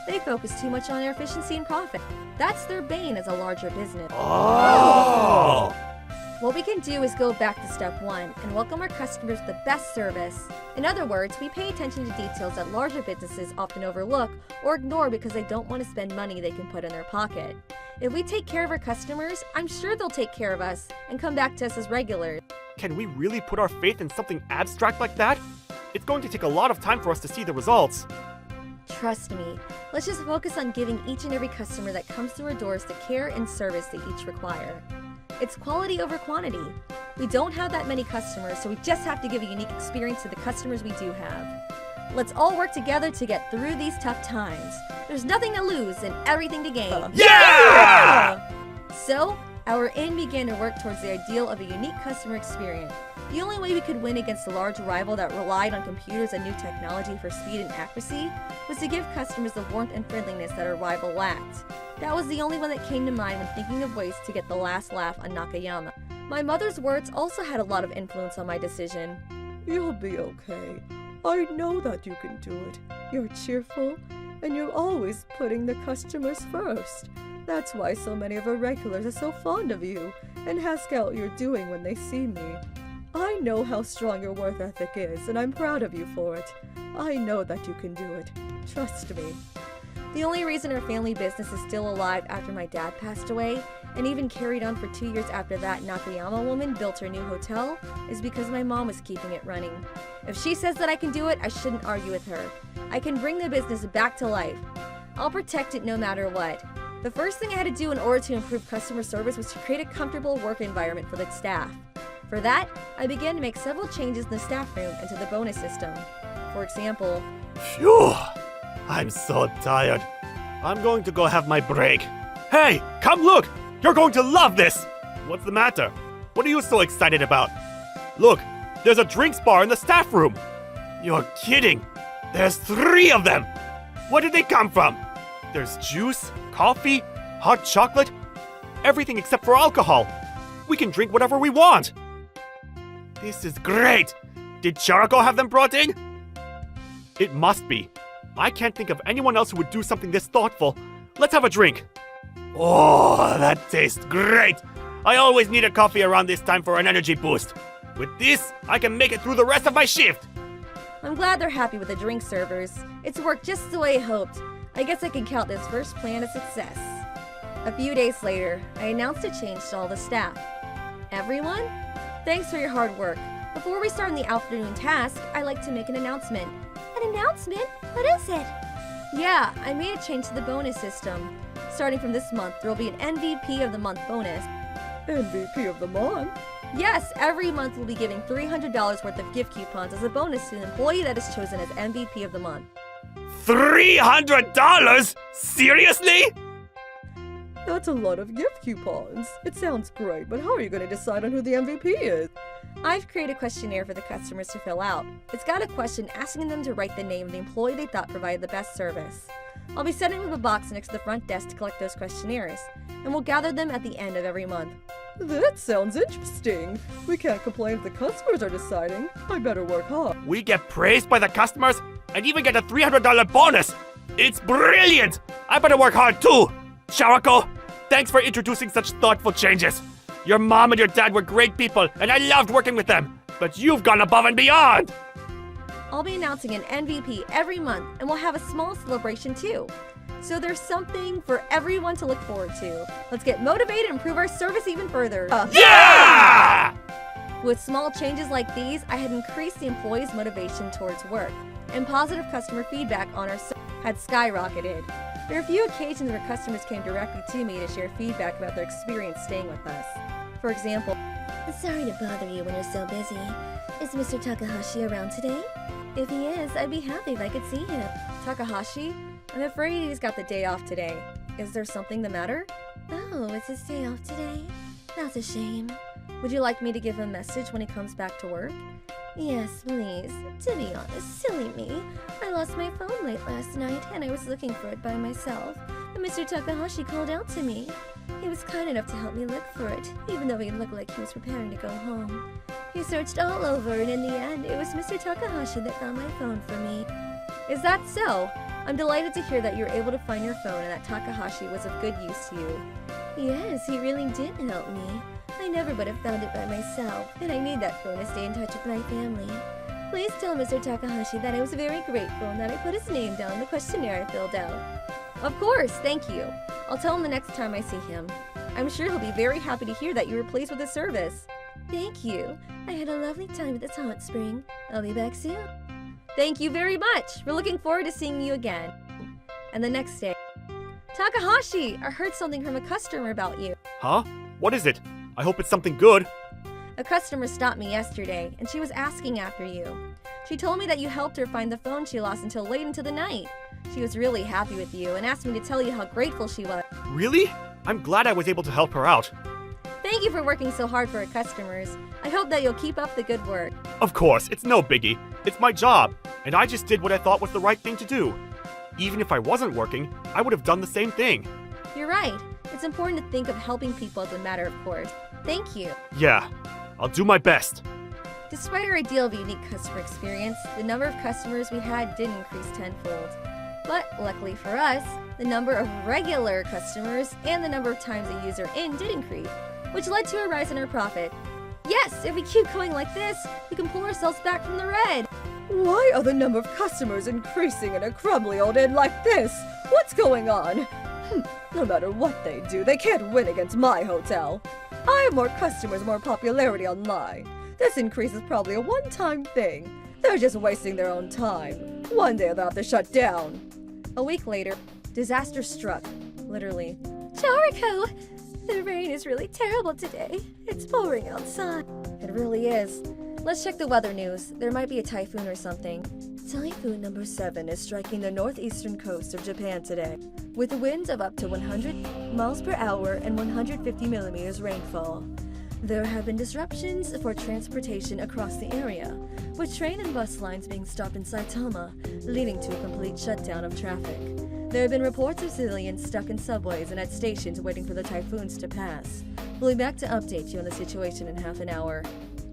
They focus too much on their efficiency and profit. That's their bane as a larger business. Oh! What we can do is go back to step one and welcome our customers with the best service. In other words, we pay attention to details that larger businesses often overlook or ignore because they don't want to spend money they can put in their pocket. If we take care of our customers, I'm sure they'll take care of us and come back to us as regulars. Can we really put our faith in something abstract like that? It's going to take a lot of time for us to see the results. Trust me, let's just focus on giving each and every customer that comes through our doors the care and service they each require. It's quality over quantity. We don't have that many customers, so we just have to give a unique experience to the customers we do have. Let's all work together to get through these tough times. There's nothing to lose and everything to gain. Yeah! So, our inn began to work towards the ideal of a unique customer experience. The only way we could win against a large rival that relied on computers and new technology for speed and accuracy was to give customers the warmth and friendliness that our rival lacked. That was the only one that came to mind when thinking of ways to get the last laugh on Nakayama. My mother's words also had a lot of influence on my decision. You'll be okay. I know that you can do it. You're cheerful, and you're always putting the customers first. That's why so many of our regulars are so fond of you and ask out what you're doing when they see me. I know how strong your work ethic is, and I'm proud of you for it. I know that you can do it. Trust me. The only reason our family business is still alive after my dad passed away, and even carried on for 2 years after that Nakayama woman built her new hotel, is because my mom was keeping it running. If she says that I can do it, I shouldn't argue with her. I can bring the business back to life. I'll protect it no matter what. The first thing I had to do in order to improve customer service was to create a comfortable work environment for the staff. For that, I began to make several changes in the staff room and to the bonus system. For example, Phew! I'm so tired. I'm going to go have my break. Hey, come look! You're going to love this! What's the matter? What are you so excited about? Look, there's a drinks bar in the staff room. You're kidding. There's 3 of them. Where did they come from? There's juice, coffee, hot chocolate. Everything except for alcohol. We can drink whatever we want. This is great. Did Charako have them brought in? It must be. I can't think of anyone else who would do something this thoughtful. Let's have a drink. Oh, that tastes great. I always need a coffee around this time for an energy boost. With this, I can make it through the rest of my shift. I'm glad they're happy with the drink servers. It's worked just the way I hoped. I guess I can count this first plan a success. A few days later, I announced a change to all the staff. Everyone, thanks for your hard work. Before we start on the afternoon task, I'd like to make an announcement. An announcement? What is it? Yeah, I made a change to the bonus system. Starting from this month, there'll be an MVP of the month bonus. MVP of the month? Yes, every month we'll be giving $300 worth of gift coupons as a bonus to an employee that is chosen as MVP of the month. $300? Seriously? That's a lot of gift coupons. It sounds great, but how are you going to decide on who the MVP is? I've created a questionnaire for the customers to fill out. It's got a question asking them to write the name of the employee they thought provided the best service. I'll be setting up a box next to the front desk to collect those questionnaires, and we'll gather them at the end of every month. That sounds interesting. We can't complain if the customers are deciding. I better work hard. We get praised by the customers and even get a $300 bonus. It's brilliant. I better work hard too. Charako, thanks for introducing such thoughtful changes. Your mom and your dad were great people, and I loved working with them. But you've gone above and beyond. I'll be announcing an MVP every month, and we'll have a small celebration too. So there's something for everyone to look forward to. Let's get motivated and improve our service even further. Yeah! With small changes like these, I had increased the employees' motivation towards work, and positive customer feedback on our service had skyrocketed. There are a few occasions where customers came directly to me to share feedback about their experience staying with us. For example, Sorry to bother you when you're so busy. Is Mr. Takahashi around today? if he is, I'd be happy if I could see him. Takahashi? I'm afraid he's got the day off today. Is there something the matter? Oh, it's his day off today. That's a shame. Would you like me to give him a message when he comes back to work? Yes, please. To be honest, silly me. I lost my phone late last night, and I was looking for it by myself. And Mr. Takahashi called out to me. He was kind enough to help me look for it, even though he looked like he was preparing to go home. He searched all over, and in the end, it was Mr. Takahashi that found my phone for me. Is that so? I'm delighted to hear that you were able to find your phone and that Takahashi was of good use to you. Yes, he really did help me. I never would have found it by myself, and I need that phone to stay in touch with my family. Please tell Mr. Takahashi that I was very grateful and that I put his name down in the questionnaire I filled out. Of course, thank you. I'll tell him the next time I see him. I'm sure he'll be very happy to hear that you were pleased with his service. Thank you. I had a lovely time at this hot spring. I'll be back soon. Thank you very much. We're looking forward to seeing you again. And the next day, Takahashi, I heard something from a customer about you. Huh? What is it? I hope it's something good. A customer stopped me yesterday, and she was asking after you. She told me that you helped her find the phone she lost until late into the night. She was really happy with you and asked me to tell you how grateful she was. Really? I'm glad I was able to help her out. Thank you for working so hard for our customers. I hope that you'll keep up the good work. Of course, it's no biggie. It's my job, and I just did what I thought was the right thing to do. Even if I wasn't working, I would have done the same thing. You're right. It's important to think of helping people as a matter of course. Thank you. Yeah, I'll do my best. Despite our ideal of unique customer experience, the number of customers we had did increase tenfold. But luckily for us, the number of regular customers and the number of times a user in did increase, which led to a rise in our profit. Yes, if we keep going like this, we can pull ourselves back from the red. Why are the number of customers increasing in a crumbly old inn like this? What's going on? No matter what they do, they can't win against my hotel. I have more customers, more popularity online. This increase is probably a one-time thing. They're just wasting their own time. One day they'll have to shut down. A week later, disaster struck. Literally. Charako! The rain is really terrible today. It's pouring outside. It really is. Let's check the weather news. There might be a typhoon or something. Typhoon number 7 is striking the northeastern coast of Japan today, with winds of up to 100 miles per hour and 150 millimeters rainfall. There have been disruptions for transportation across the area, with train and bus lines being stopped in Saitama, leading to a complete shutdown of traffic. There have been reports of civilians stuck in subways and at stations waiting for the typhoons to pass. We'll be back to update you on the situation in half an hour.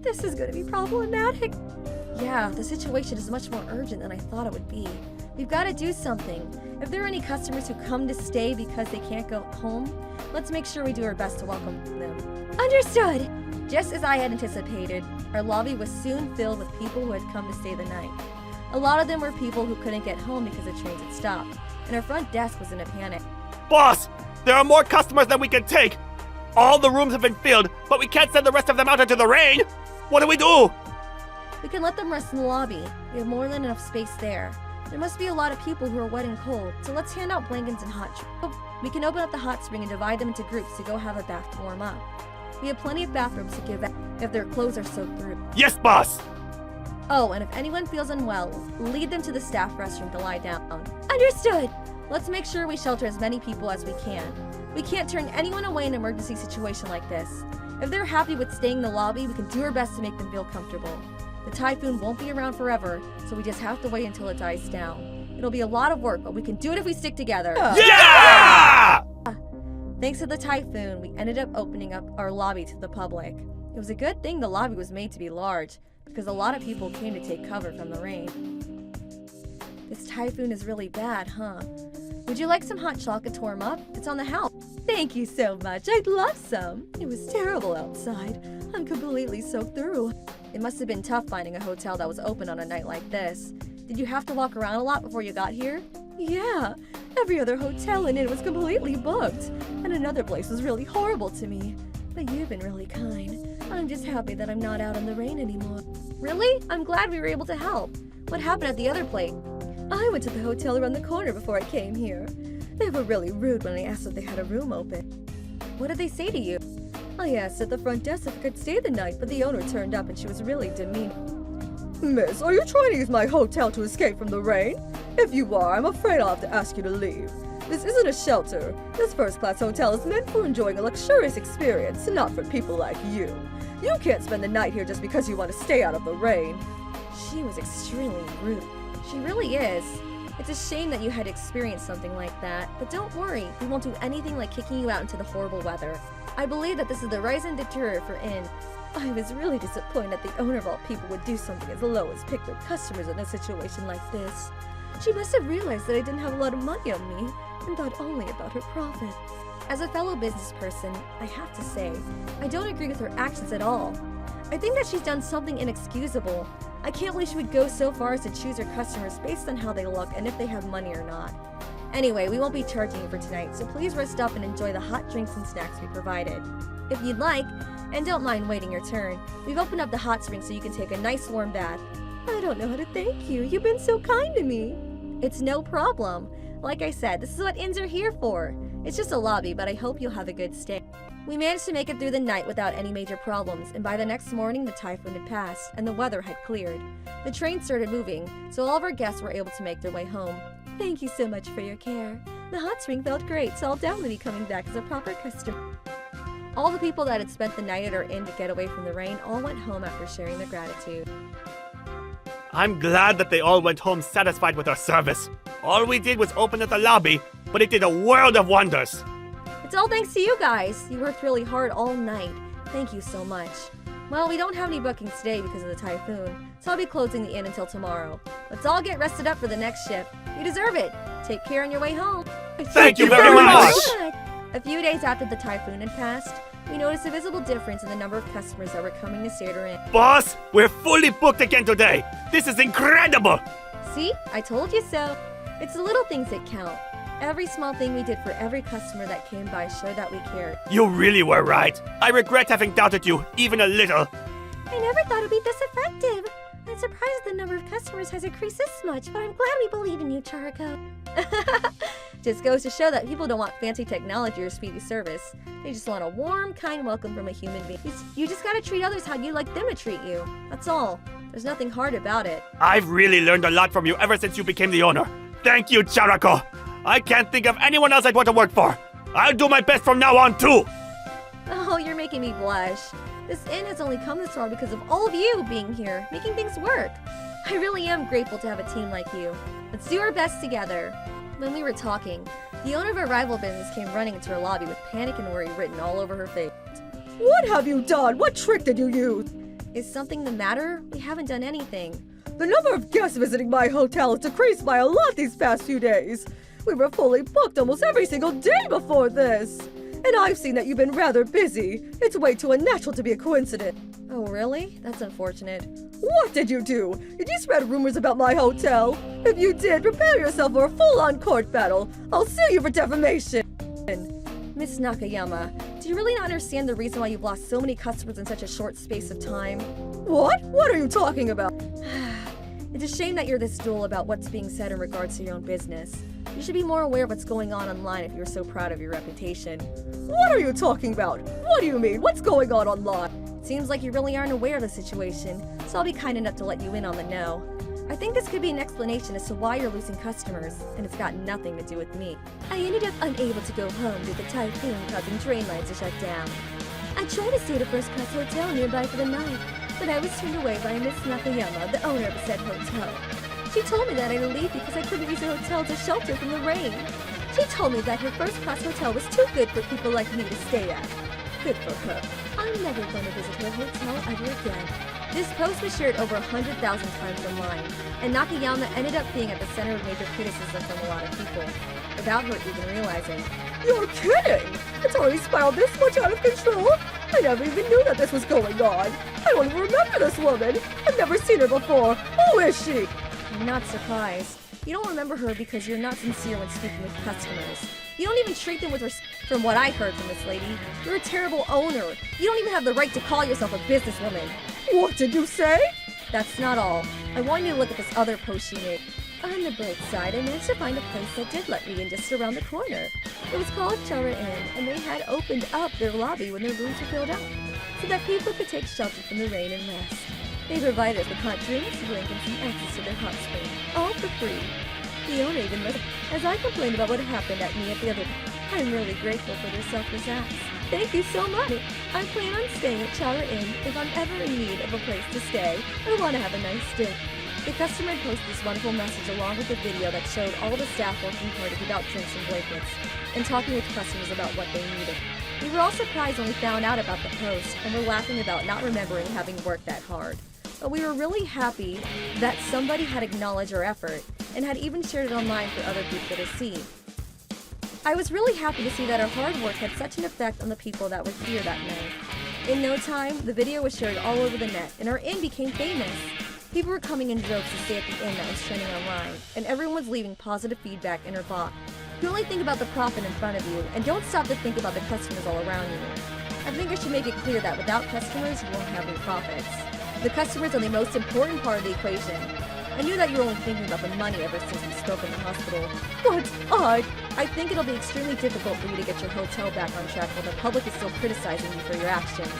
This is gonna be problematic. Yeah, the situation is much more urgent than I thought it would be. We've got to do something. If there are any customers who come to stay because they can't go home, let's make sure we do our best to welcome them. Understood! Just as I had anticipated, our lobby was soon filled with people who had come to stay the night. A lot of them were people who couldn't get home because the trains had stopped, and our front desk was in a panic. Boss, there are more customers than we can take. All the rooms have been filled, but we can't send the rest of them out into the rain. What do we do? We can let them rest in the lobby. We have more than enough space there. There must be a lot of people who are wet and cold, so let's hand out blankets and hot drinks. We can open up the hot spring and divide them into groups to go have a bath to warm up. We have plenty of bathrooms to give if their clothes are soaked through. Yes, boss! Oh, and if anyone feels unwell, lead them to the staff restroom to lie down. Understood! Let's make sure we shelter as many people as we can. We can't turn anyone away in an emergency situation like this. If they're happy with staying in the lobby, we can do our best to make them feel comfortable. The typhoon won't be around forever, so we just have to wait until it dies down. It'll be a lot of work, but we can do it if we stick together. Yeah! Thanks to the typhoon, we ended up opening up our lobby to the public. It was a good thing the lobby was made to be large, because a lot of people came to take cover from the rain. This typhoon is really bad, huh? Would you like some hot chocolate to warm up? It's on the house. Thank you so much. I'd love some. It was terrible outside. I'm completely soaked through. It must have been tough finding a hotel that was open on a night like this. Did you have to walk around a lot before you got here? Yeah. Every other hotel in it was completely booked. And another place was really horrible to me. But you've been really kind. I'm just happy that I'm not out in the rain anymore. Really? I'm glad we were able to help. What happened at the other place? I went to the hotel around the corner before I came here. They were really rude when I asked if they had a room open. What did they say to you? I asked at the front desk if I could stay the night, but the owner turned up and she was really demeaning. Miss, are you trying to use my hotel to escape from the rain? If you are, I'm afraid I'll have to ask you to leave. This isn't a shelter. This first-class hotel is meant for enjoying a luxurious experience, not for people like you. You can't spend the night here just because you want to stay out of the rain. She was extremely rude. She really is. It's a shame that you had experienced something like that, but don't worry, we won't do anything like kicking you out into the horrible weather. I believe that this is the rising deterrent for Inn. I was really disappointed that the owner of all people would do something as low as pick their customers in a situation like this. She must have realized that I didn't have a lot of money on me and thought only about her profit. As a fellow business person, I have to say, I don't agree with her actions at all. I think that she's done something inexcusable. I can't believe she would go so far as to choose her customers based on how they look and if they have money or not. Anyway, we won't be charging you for tonight, so please rest up and enjoy the hot drinks and snacks we provided. If you'd like, and don't mind waiting your turn, we've opened up the hot spring so you can take a nice warm bath. I don't know how to thank you. You've been so kind to me. It's no problem. Like I said, this is what inns are here for. It's just a lobby, but I hope you'll have a good stay. We managed to make it through the night without any major problems, and by the next morning the typhoon had passed and the weather had cleared. The train started moving, so all of our guests were able to make their way home. Thank you so much for your care. The hot spring felt great, so I'll definitely be coming back as a proper customer. All the people that had spent the night at our inn to get away from the rain all went home after sharing their gratitude. I'm glad that they all went home satisfied with our service. All we did was open at the lobby, but it did a world of wonders. It's all thanks to you guys. You worked really hard all night. Thank you so much. Well, we don't have any bookings today because of the typhoon, so I'll be closing the inn until tomorrow. Let's all get rested up for the next shift. You deserve it. Take care on your way home. Thank you very much! A few days after the typhoon had passed, we noticed a visible difference in the number of customers that were coming to stay at our inn. Boss, we're fully booked again today. This is incredible! See? I told you so. It's the little things that count. Every small thing we did for every customer that came by showed that we cared. You really were right. I regret having doubted you, even a little. I never thought it'd be this effective. I'm surprised the number of customers has increased this much, but I'm glad we believe in you, Chariko. Just goes to show that people don't want fancy technology or speedy service. They just want a warm, kind welcome from a human being. You just gotta treat others how you'd like them to treat you. That's all. There's nothing hard about it. I've really learned a lot from you ever since you became the owner. Thank you, Charako. I can't think of anyone else I'd want to work for. I'll do my best from now on, too. Oh, you're making me blush. This inn has only come this far because of all of you being here, making things work. I really am grateful to have a team like you. Let's do our best together. When we were talking, the owner of our rival business came running into our lobby with panic and worry written all over her face. What have you done? What trick did you use? Is something the matter? We haven't done anything. The number of guests visiting my hotel has decreased by a lot these past few days. We were fully booked almost every single day before this. And I've seen that you've been rather busy. It's way too unnatural to be a coincidence. Oh, really? That's unfortunate. What did you do? Did you spread rumors about my hotel? If you did, prepare yourself for a full-on court battle. I'll sue you for defamation. Miss Nakayama, do you really not understand the reason why you've lost so many customers in such a short space of time? What? What are you talking about? It's a shame that you're this dull about what's being said in regards to your own business. You should be more aware of what's going on online if you're so proud of your reputation. What are you talking about? What do you mean? What's going on online? Seems like you really aren't aware of the situation, so I'll be kind enough to let you in on the know. I think this could be an explanation as to why you're losing customers, and it's got nothing to do with me. I ended up unable to go home due to the typhoon causing train lines to shut down. I tried to stay at a first-class hotel nearby for the night, but I was turned away by Miss Nakayama, the owner of said hotel. She told me that I had to leave because I couldn't use the hotel to shelter from the rain. She told me that her first-class hotel was too good for people like me to stay at. Good for her. I'm never going to visit her hotel ever again. This post was shared over 100,000 times online, and Nakayama ended up being at the center of major criticism from a lot of people, without her even realizing. You're kidding! It's already spiraled this much out of control? I never even knew that this was going on. I don't even remember this woman. I've never seen her before. Who is she? I'm not surprised. You don't remember her because you're not sincere when speaking with customers. You don't even treat them with respect. From what I heard from this lady, you're a terrible owner. You don't even have the right to call yourself a businesswoman. What did you say? That's not all. I want you to look at this other post she made. On the bright side, I managed to find a place that did let me in just around the corner. It was called Chara Inn, and they had opened up their lobby when their rooms were filled out, so that people could take shelter from the rain and rest. They provided us with hot drinks, blankets, and access to their hot spring, all for free. The owner even listened, as I complained about what happened at me at the other time. I'm really grateful for their selfless acts. Thank you so much. I plan on staying at Chara Inn if I'm ever in need of a place to stay or want to have a nice day. The customer had posted this wonderful message along with a video that showed all the staff working hard to give out drinks and blankets, and talking with customers about what they needed. We were all surprised when we found out about the post, and were laughing about not remembering having worked that hard. But we were really happy that somebody had acknowledged our effort, and had even shared it online for other people to see. I was really happy to see that our hard work had such an effect on the people that were here that night. In no time, the video was shared all over the net, and our inn became famous. People were coming in droves to stay at the inn that was trending online, and everyone was leaving positive feedback in our bot. You only think about the profit in front of you, and don't stop to think about the customers all around you. I think I should make it clear that without customers, you won't have any profits. The customers are the most important part of the equation. I knew that you were only thinking about the money ever since we spoke in the hospital. But I think it'll be extremely difficult for you to get your hotel back on track while the public is still criticizing you for your actions.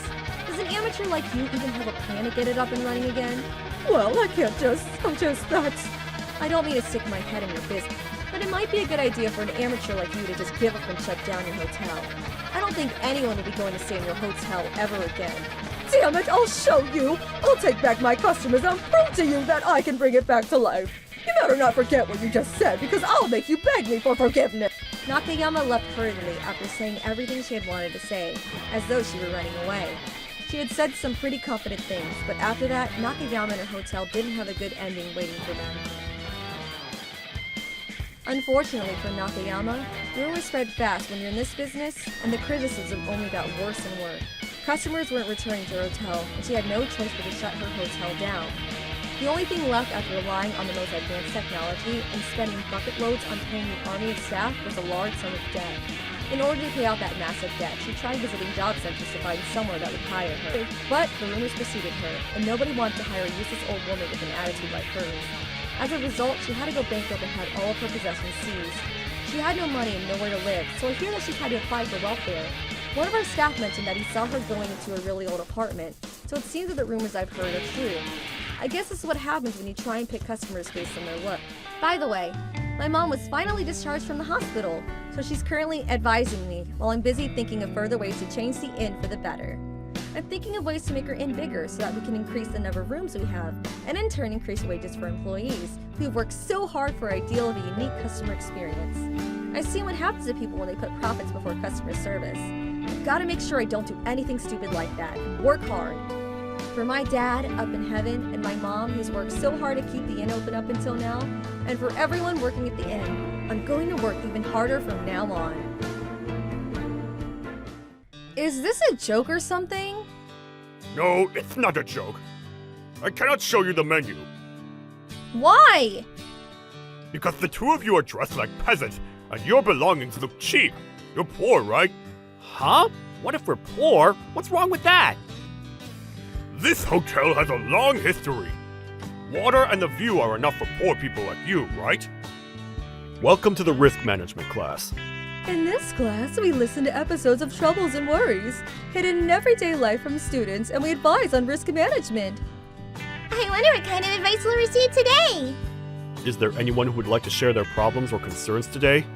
Does an amateur like you even have a plan to get it up and running again? well, I can't just, that's... I don't mean to stick my head in your business, but it might be a good idea for an amateur like you to just give up and shut down your hotel. I don't think anyone will be going to stay in your hotel ever again. Damn it, I'll show you! I'll take back my customers and prove to you that I can bring it back to life. You better not forget what you just said, because I'll make you beg me for forgiveness. Nakayama left hurriedly after saying everything she had wanted to say, as though she were running away. She had said some pretty confident things, but after that, Nakayama and her hotel didn't have a good ending waiting for them. Unfortunately for Nakayama, rumors spread fast when you're in this business, and the criticism only got worse and worse. Customers weren't returning to her hotel, and she had no choice but to shut her hotel down. The only thing left after relying on the most advanced technology and spending bucket loads on paying the army of staff was a large sum of debt. In order to pay out that massive debt, she tried visiting job centers to find somewhere that would hire her. But the rumors preceded her, and nobody wanted to hire a useless old woman with an attitude like hers. As a result, she had to go bankrupt and had all of her possessions seized. She had no money and nowhere to live, so I hear that she had to apply for welfare. One of our staff mentioned that he saw her going into a really old apartment, so it seems that the rumors I've heard are true. I guess this is what happens when you try and pick customers based on their look. By the way, my mom was finally discharged from the hospital, so she's currently advising me while I'm busy thinking of further ways to change the inn for the better. I'm thinking of ways to make our inn bigger so that we can increase the number of rooms we have, and in turn increase wages for employees who've worked so hard for our ideal of a unique customer experience. I've seen what happens to people when they put profits before customer service. I've got to make sure I don't do anything stupid like that and work hard. For my dad up in heaven and my mom who's worked so hard to keep the inn open up until now, and for everyone working at the inn, I'm going to work even harder from now on. Is this a joke or something? No, it's not a joke. I cannot show you the menu. Why? Because the two of you are dressed like peasants, and your belongings look cheap. You're poor, right? Huh? What if we're poor? What's wrong with that? This hotel has a long history. Water and the view are enough for poor people like you, right? Welcome to the risk management class. In this class, we listen to episodes of Troubles and Worries, hidden in everyday life from students, and we advise on risk management. I wonder what kind of advice we'll receive today. Is there anyone who would like to share their problems or concerns today?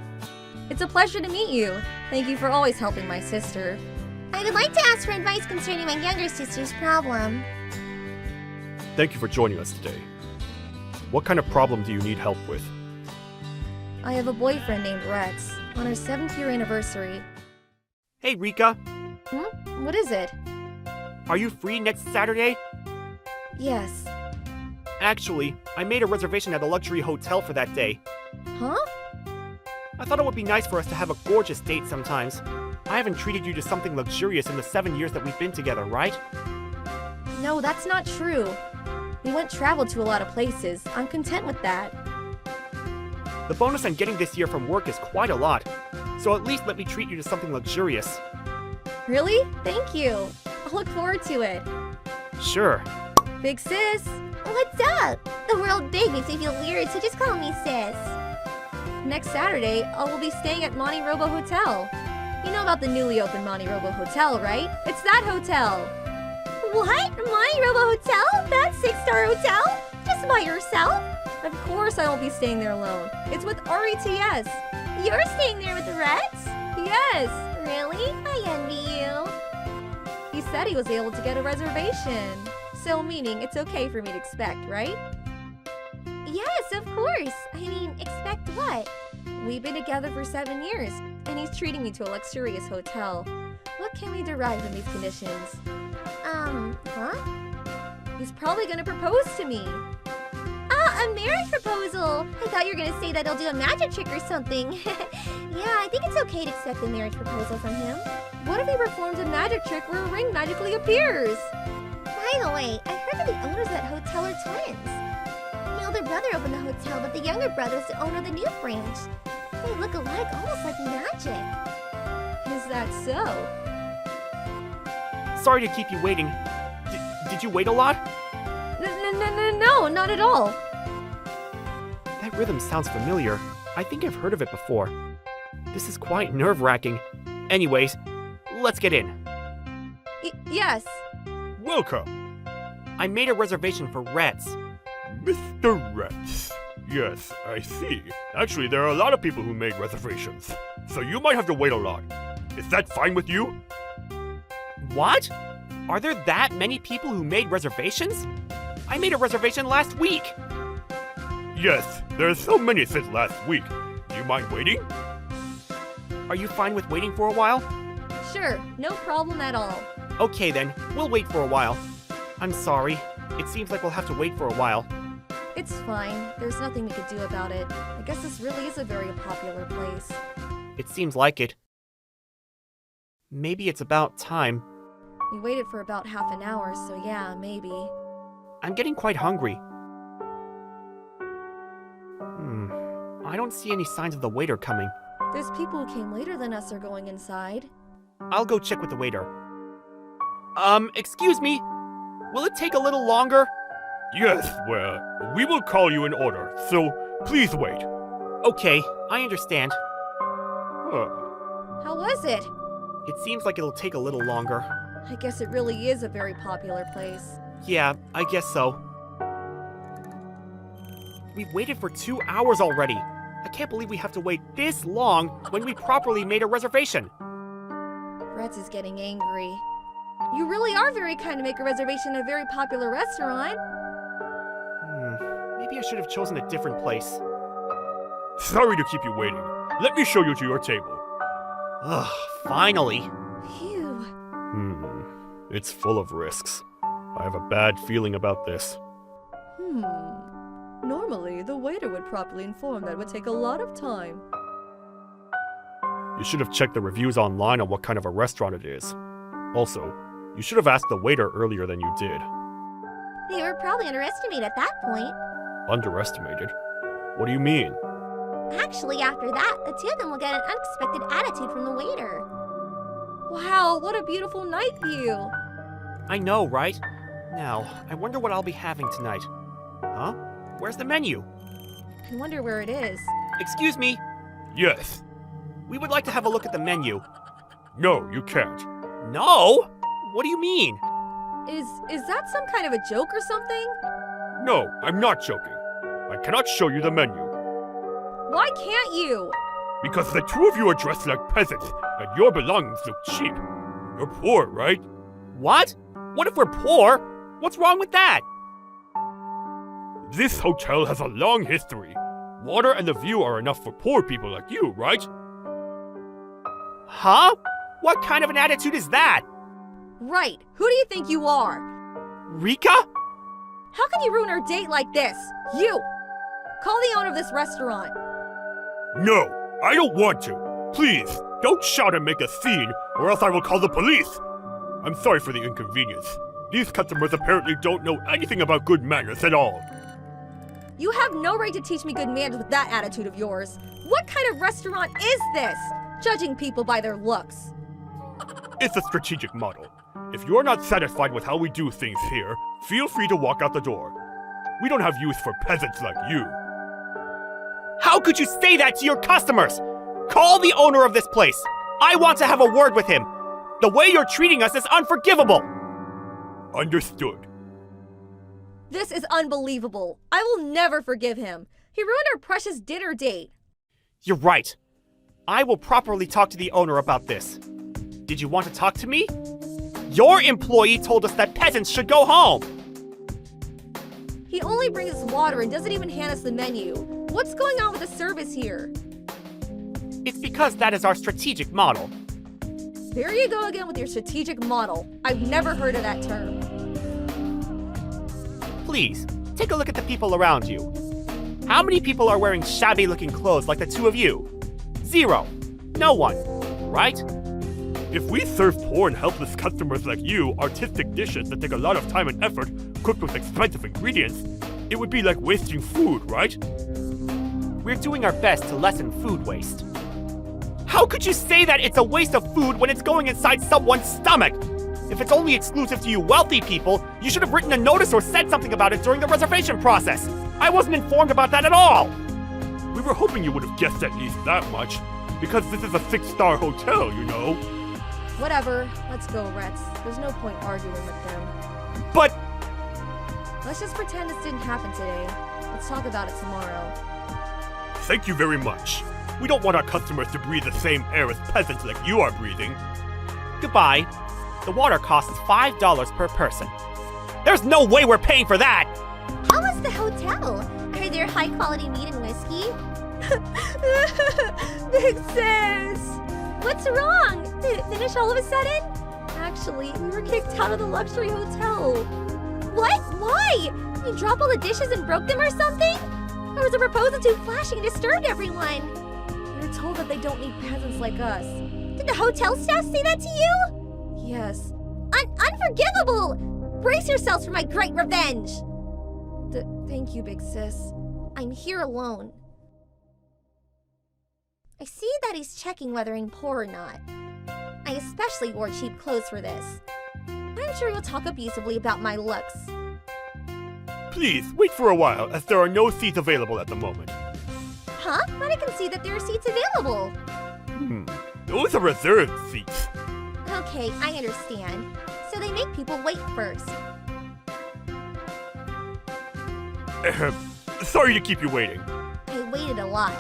It's a pleasure to meet you. Thank you for always helping my sister. I would like to ask for advice concerning my younger sister's problem. Thank you for joining us today. What kind of problem do you need help with? I have a boyfriend named Rex. On our 7th year anniversary. Hey, Rika. What is it? Are you free next Saturday? Yes. Actually, I made a reservation at a luxury hotel for that day. Huh? I thought it would be nice for us to have a gorgeous date sometimes. I haven't treated you to something luxurious in the 7 years that we've been together, right? No, that's not true. We went travel to a lot of places. I'm content with that. The bonus I'm getting this year from work is quite a lot, so at least let me treat you to something luxurious. Really? Thank you. I'll look forward to it. Sure. Big sis. What's up? The world big makes me feel weird, so just call me sis. Next Saturday, I will be staying at MoniRobo Hotel. You know about the newly opened MoniRobo Hotel, right? It's that hotel. What? MoniRobo Hotel? That 6-star hotel? Just by yourself? Of course I won't be staying there alone. It's with RETS. You're staying there with the Reds? Yes. Really? I envy you. He said he was able to get a reservation. So meaning it's okay for me to expect, right? Yes, of course. I mean, expect what? We've been together for 7 years, and he's treating me to a luxurious hotel. What can we derive from these conditions? Huh? He's probably gonna propose to me. Ah, a marriage proposal! I thought you were gonna say that he'll do a magic trick or something. Yeah, I think it's okay to expect a marriage proposal from him. What if he performs a magic trick where a ring magically appears? By the way, I heard that the owners of that hotel are twins. The older brother opened the hotel, but the younger brother is the owner of the new branch. They look alike, almost like magic. Is that so? Sorry to keep you waiting. Did you wait a lot? No, not at all. That rhythm sounds familiar. I think I've heard of it before. This is quite nerve-wracking. Anyways, let's get in. Yes. Welcome, I made a reservation for Reds. Mr. Retz. Yes, I see. Actually, there are a lot of people who made reservations, so you might have to wait a lot. Is that fine with you? What? Are there that many people who made reservations? I made a reservation last week. Yes, there are so many since last week. Do you mind waiting? Are you fine with waiting for a while? Sure, no problem at all. Okay then, we'll wait for a while. I'm sorry. It seems like we'll have to wait for a while. It's fine. There's nothing we could do about it. I guess this really is a very popular place. It seems like it. Maybe it's about time. We waited for about half an hour, so yeah, maybe. I'm getting quite hungry. I don't see any signs of the waiter coming. There's people who came later than us are going inside. I'll go check with the waiter. Excuse me? Will it take a little longer? Yes, well, we will call you in order, so please wait. Okay, I understand. How was it? It seems like it'll take a little longer. I guess it really is a very popular place. Yeah, I guess so. We've waited for 2 hours already. I can't believe we have to wait this long when we properly made a reservation. Reds is getting angry. You really are very kind to make a reservation at a very popular restaurant. Maybe I should have chosen a different place. Sorry to keep you waiting. Let me show you to your table. Ugh, finally. Phew. It's full of risks. I have a bad feeling about this. Normally, the waiter would properly inform that it would take a lot of time. You should have checked the reviews online on what kind of a restaurant it is. Also, you should have asked the waiter earlier than you did. They were probably underestimated at that point. Underestimated? What do you mean? Actually, after that, the two of them will get an unexpected attitude from the waiter. Wow, what a beautiful night view. I know, right? Now, I wonder what I'll be having tonight. Huh? Where's the menu? I wonder where it is. Excuse me. Yes. We would like to have a look at the menu. No, you can't. No? What do you mean? Is that some kind of a joke or something? No, I'm not joking. I cannot show you the menu. Why can't you? Because the two of you are dressed like peasants, and your belongings look cheap. You're poor, right? What? What if we're poor? What's wrong with that? This hotel has a long history. Water and the view are enough for poor people like you, right? Huh? What kind of an attitude is that? Right, who do you think you are? Rika? How can you ruin our date like this? You! Call the owner of this restaurant. No, I don't want to. Please, don't shout and make a scene, or else I will call the police. I'm sorry for the inconvenience. These customers apparently don't know anything about good manners at all. You have no right to teach me good manners with that attitude of yours. What kind of restaurant is this? Judging people by their looks. It's a strategic model. If you're not satisfied with how we do things here, feel free to walk out the door. We don't have use for peasants like you. How could you say that to your customers? Call the owner of this place. I want to have a word with him. The way you're treating us is unforgivable. Understood. This is unbelievable. I will never forgive him. He ruined our precious dinner date. You're right. I will properly talk to the owner about this. Did you want to talk to me? Your employee told us that peasants should go home. He only brings us water and doesn't even hand us the menu. What's going on with the service here? It's because that is our strategic model. There you go again with your strategic model. I've never heard of that term. Please, take a look at the people around you. How many people are wearing shabby-looking clothes like the two of you? 0. No one, right? If we serve poor and helpless customers like you artistic dishes that take a lot of time and effort, cooked with expensive ingredients, it would be like wasting food, right? We're doing our best to lessen food waste. How could you say that it's a waste of food when it's going inside someone's stomach? If it's only exclusive to you wealthy people, you should have written a notice or said something about it during the reservation process. I wasn't informed about that at all. We were hoping you would have guessed at least that much, because this is a 6-star hotel, you know. Whatever. Let's go, Rex. There's no point arguing with them. But Let's just pretend this didn't happen today. Let's talk about it tomorrow. Thank you very much. We don't want our customers to breathe the same air as peasants like you are breathing. goodbye. The water costs $5 per person. There's no way we're paying for that! How was the hotel? Are there high-quality meat and whiskey? Big sis! What's wrong? Did it finish all of a sudden? Actually, we were kicked out of the luxury hotel. What? Why? You dropped all the dishes and broke them or something? Or was a proposal too flashy and disturbed everyone? We were told that they don't need peasants like us. Did the hotel staff say that to you? Yes. Unforgivable! Brace yourselves for my great revenge! Thank you, big sis. I'm here alone. I see that he's checking whether I'm poor or not. I especially wore cheap clothes for this. I'm sure he'll talk abusively about my looks. Please, wait for a while, as there are no seats available at the moment. Huh? But I can see that there are seats available. Those are reserved seats. Okay, I understand. So they make people wait first. Sorry to keep you waiting. I waited a lot.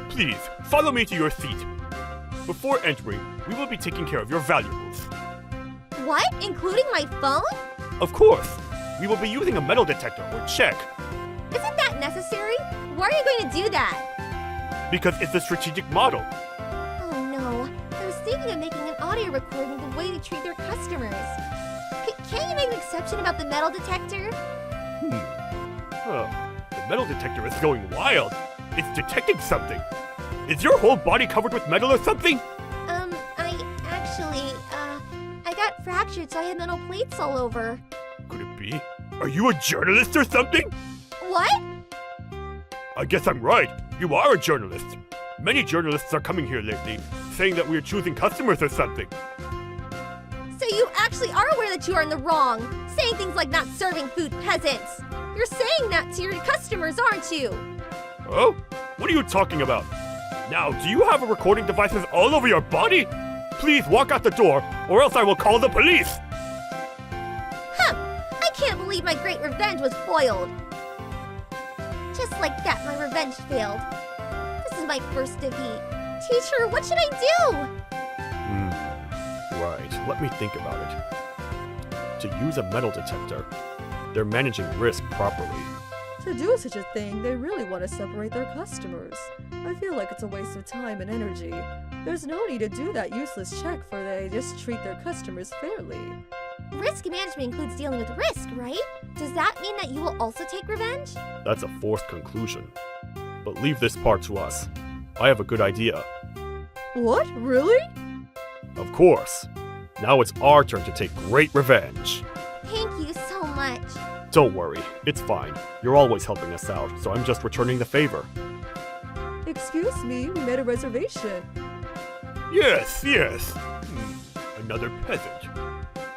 Please, follow me to your seat. Before entering, we will be taking care of your valuables. What? Including my phone? Of course. We will be using a metal detector or check. Isn't that necessary? Why are you going to do that? Because it's a strategic model. Oh no. I was thinking of making an audio recording the way they treat their customers. Can't you make an exception about the metal detector? The metal detector is going wild. It's detecting something. Is your whole body covered with metal or something? I got fractured, so I had metal plates all over. Could it be? Are you a journalist or something? What? I guess I'm right. You are a journalist. Many journalists are coming here lately, saying that we are choosing customers or something. So you actually are aware that you are in the wrong, saying things like not serving food peasants. You're saying that to your customers, aren't you? Oh? What are you talking about? Now, do you have recording devices all over your body? Please walk out the door, or else I will call the police! I can't believe my great revenge was foiled. Just like that, my revenge failed. This is my first defeat. Teacher, what should I do? Right, let me think about it. To use a metal detector, they're managing risk properly. To do such a thing, they really want to separate their customers. I feel like it's a waste of time and energy. There's no need to do that useless check, for they just treat their customers fairly. Risk management includes dealing with risk, right? Does that mean that you will also take revenge? That's a forced conclusion. But leave this part to us. I have a good idea. What? Really? Of course. Now it's our turn to take great revenge. Thank you so much. Don't worry, it's fine. You're always helping us out, so I'm just returning the favor. Excuse me, we made a reservation. Yes. Another peasant.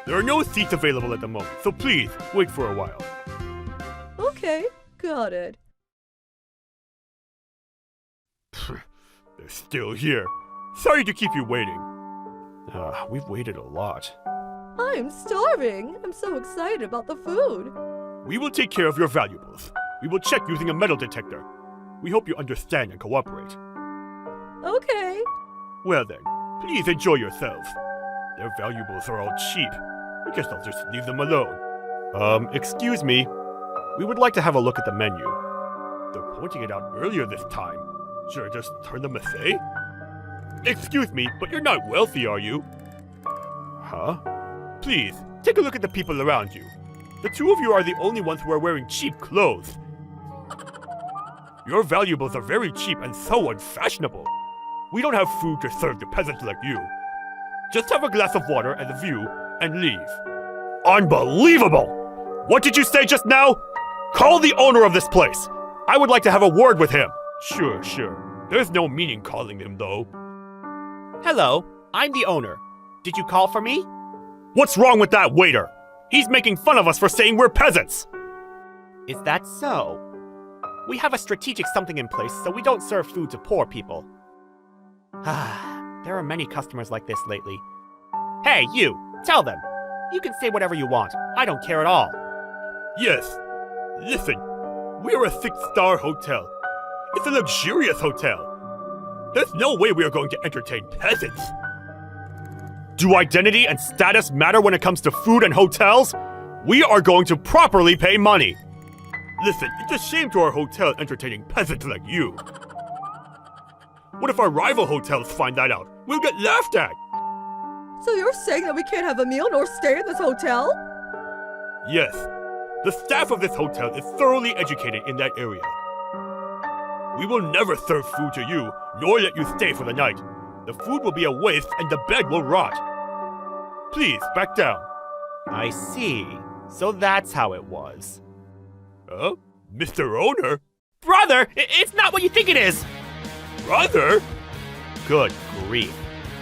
There are no seats available at the moment, so please, wait for a while. Okay, got it. They're still here. Sorry to keep you waiting. We've waited a lot. I'm starving. I'm so excited about the food. We will take care of your valuables. We will check using a metal detector. We hope you understand and cooperate. Okay. Well then, please enjoy yourselves. Their valuables are all cheap. I guess I'll just leave them alone. Excuse me. We would like to have a look at the menu. They're pointing it out earlier this time. Should I just turn them aside? Excuse me, but you're not wealthy, are you? Huh? Please, take a look at the people around you. The two of you are the only ones who are wearing cheap clothes. Your valuables are very cheap and so unfashionable. We don't have food to serve to peasants like you. Just have a glass of water and a view, and leave. Unbelievable! What did you say just now? Call the owner of this place! I would like to have a word with him! Sure. There's no meaning calling him, though. Hello, I'm the owner. Did you call for me? What's wrong with that waiter? He's making fun of us for saying we're peasants! Is that so? We have a strategic something in place, so we don't serve food to poor people. There are many customers like this lately. Hey, you! Tell them! You can say whatever you want. I don't care at all. Yes. Listen, we're a 6-star hotel. It's a luxurious hotel. There's no way we are going to entertain peasants. Do identity and status matter when it comes to food and hotels? We are going to properly pay money. Listen, it's a shame to our hotel entertaining peasants like you. What if our rival hotels find that out? We'll get laughed at. So you're saying that we can't have a meal nor stay in this hotel? Yes. The staff of this hotel is thoroughly educated in that area. We will never serve food to you, nor let you stay for the night. The food will be a waste and the bed will rot. Please, back down. I see. So that's how it was. Mr. Owner? Brother, it's not what you think it is! Brother? Good grief.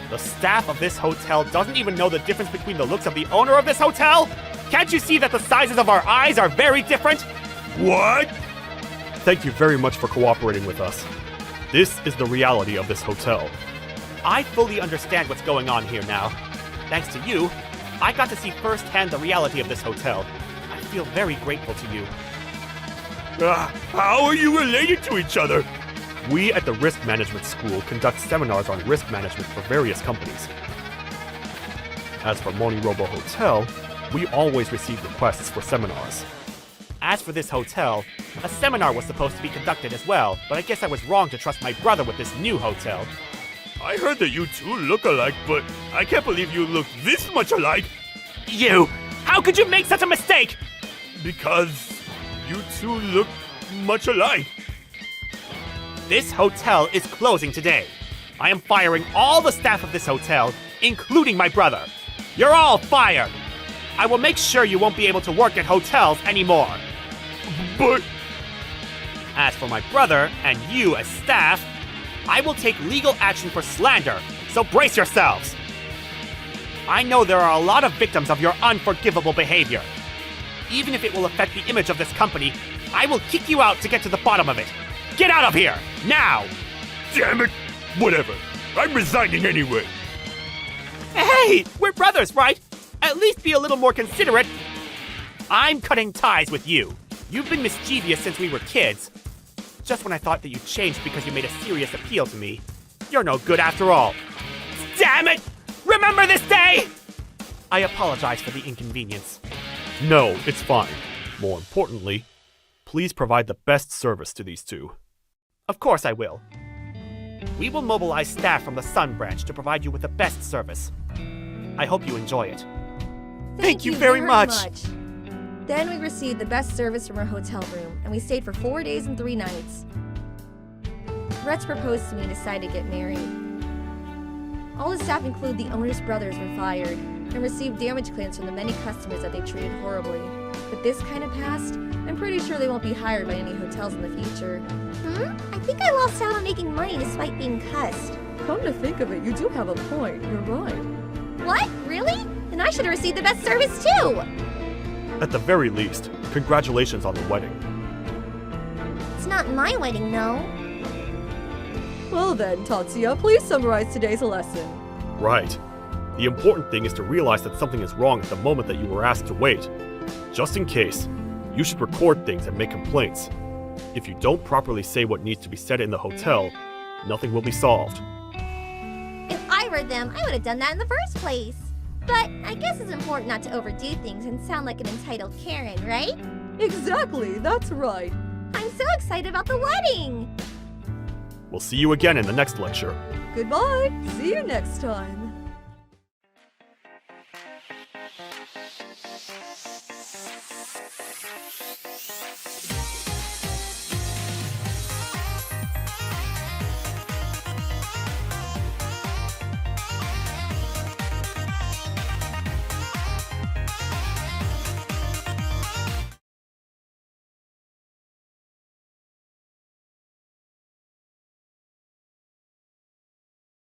The staff of this hotel doesn't even know the difference between the looks of the owner of this hotel? Can't you see that the sizes of our eyes are very different? What? Thank you very much for cooperating with us. This is the reality of this hotel. I fully understand what's going on here now. Thanks to you, I got to see firsthand the reality of this hotel. I feel very grateful to you. How are you related to each other? We at the Risk Management School conduct seminars on risk management for various companies. As for MoniRobo Hotel, we always receive requests for seminars. As for this hotel, a seminar was supposed to be conducted as well, but I guess I was wrong to trust my brother with this new hotel. I heard that you two look alike, but I can't believe you look this much alike. You! How could you make such a mistake? Because you two look much alike. This hotel is closing today. I am firing all the staff of this hotel, including my brother. You're all fired. I will make sure you won't be able to work at hotels anymore. But As for my brother and you as staff, I will take legal action for slander, so brace yourselves. I know there are a lot of victims of your unforgivable behavior. Even if it will affect the image of this company, I will kick you out to get to the bottom of it. Get out of here, now! damn it! Whatever. I'm resigning anyway. Hey, we're brothers, right? At least be a little more considerate. I'm cutting ties with you. You've been mischievous since we were kids. Just when I thought that you changed because you made a serious appeal to me. You're no good after all. Damn it! Remember this day! I apologize for the inconvenience. No, it's fine. More importantly, please provide the best service to these two. Of course I will. We will mobilize staff from the Sun Branch to provide you with the best service. I hope you enjoy it. Thank you very much. Then we received the best service from our hotel room, and we stayed for 4 days and 3 nights. Rhett proposed to me and decided to get married. All the staff, including the owner's brothers, were fired and received damage claims from the many customers that they treated horribly. With this kind of past, I'm pretty sure they won't be hired by any hotels in the future. I think I lost out on making money despite being cussed. Come to think of it, you do have a point. You're right. What? Really? Then I should have received the best service too! At the very least, congratulations on the wedding. It's not my wedding, no. Well then, Tatsuya, please summarize today's lesson. Right. The important thing is to realize that something is wrong at the moment that you were asked to wait. Just in case, you should record things and make complaints. If you don't properly say what needs to be said in the hotel, nothing will be solved. If I were them, I would have done that in the first place. But I guess it's important not to overdo things and sound like an entitled Karen, right? Exactly, that's right. I'm so excited about the wedding! We'll see you again in the next lecture. Goodbye. See you next time.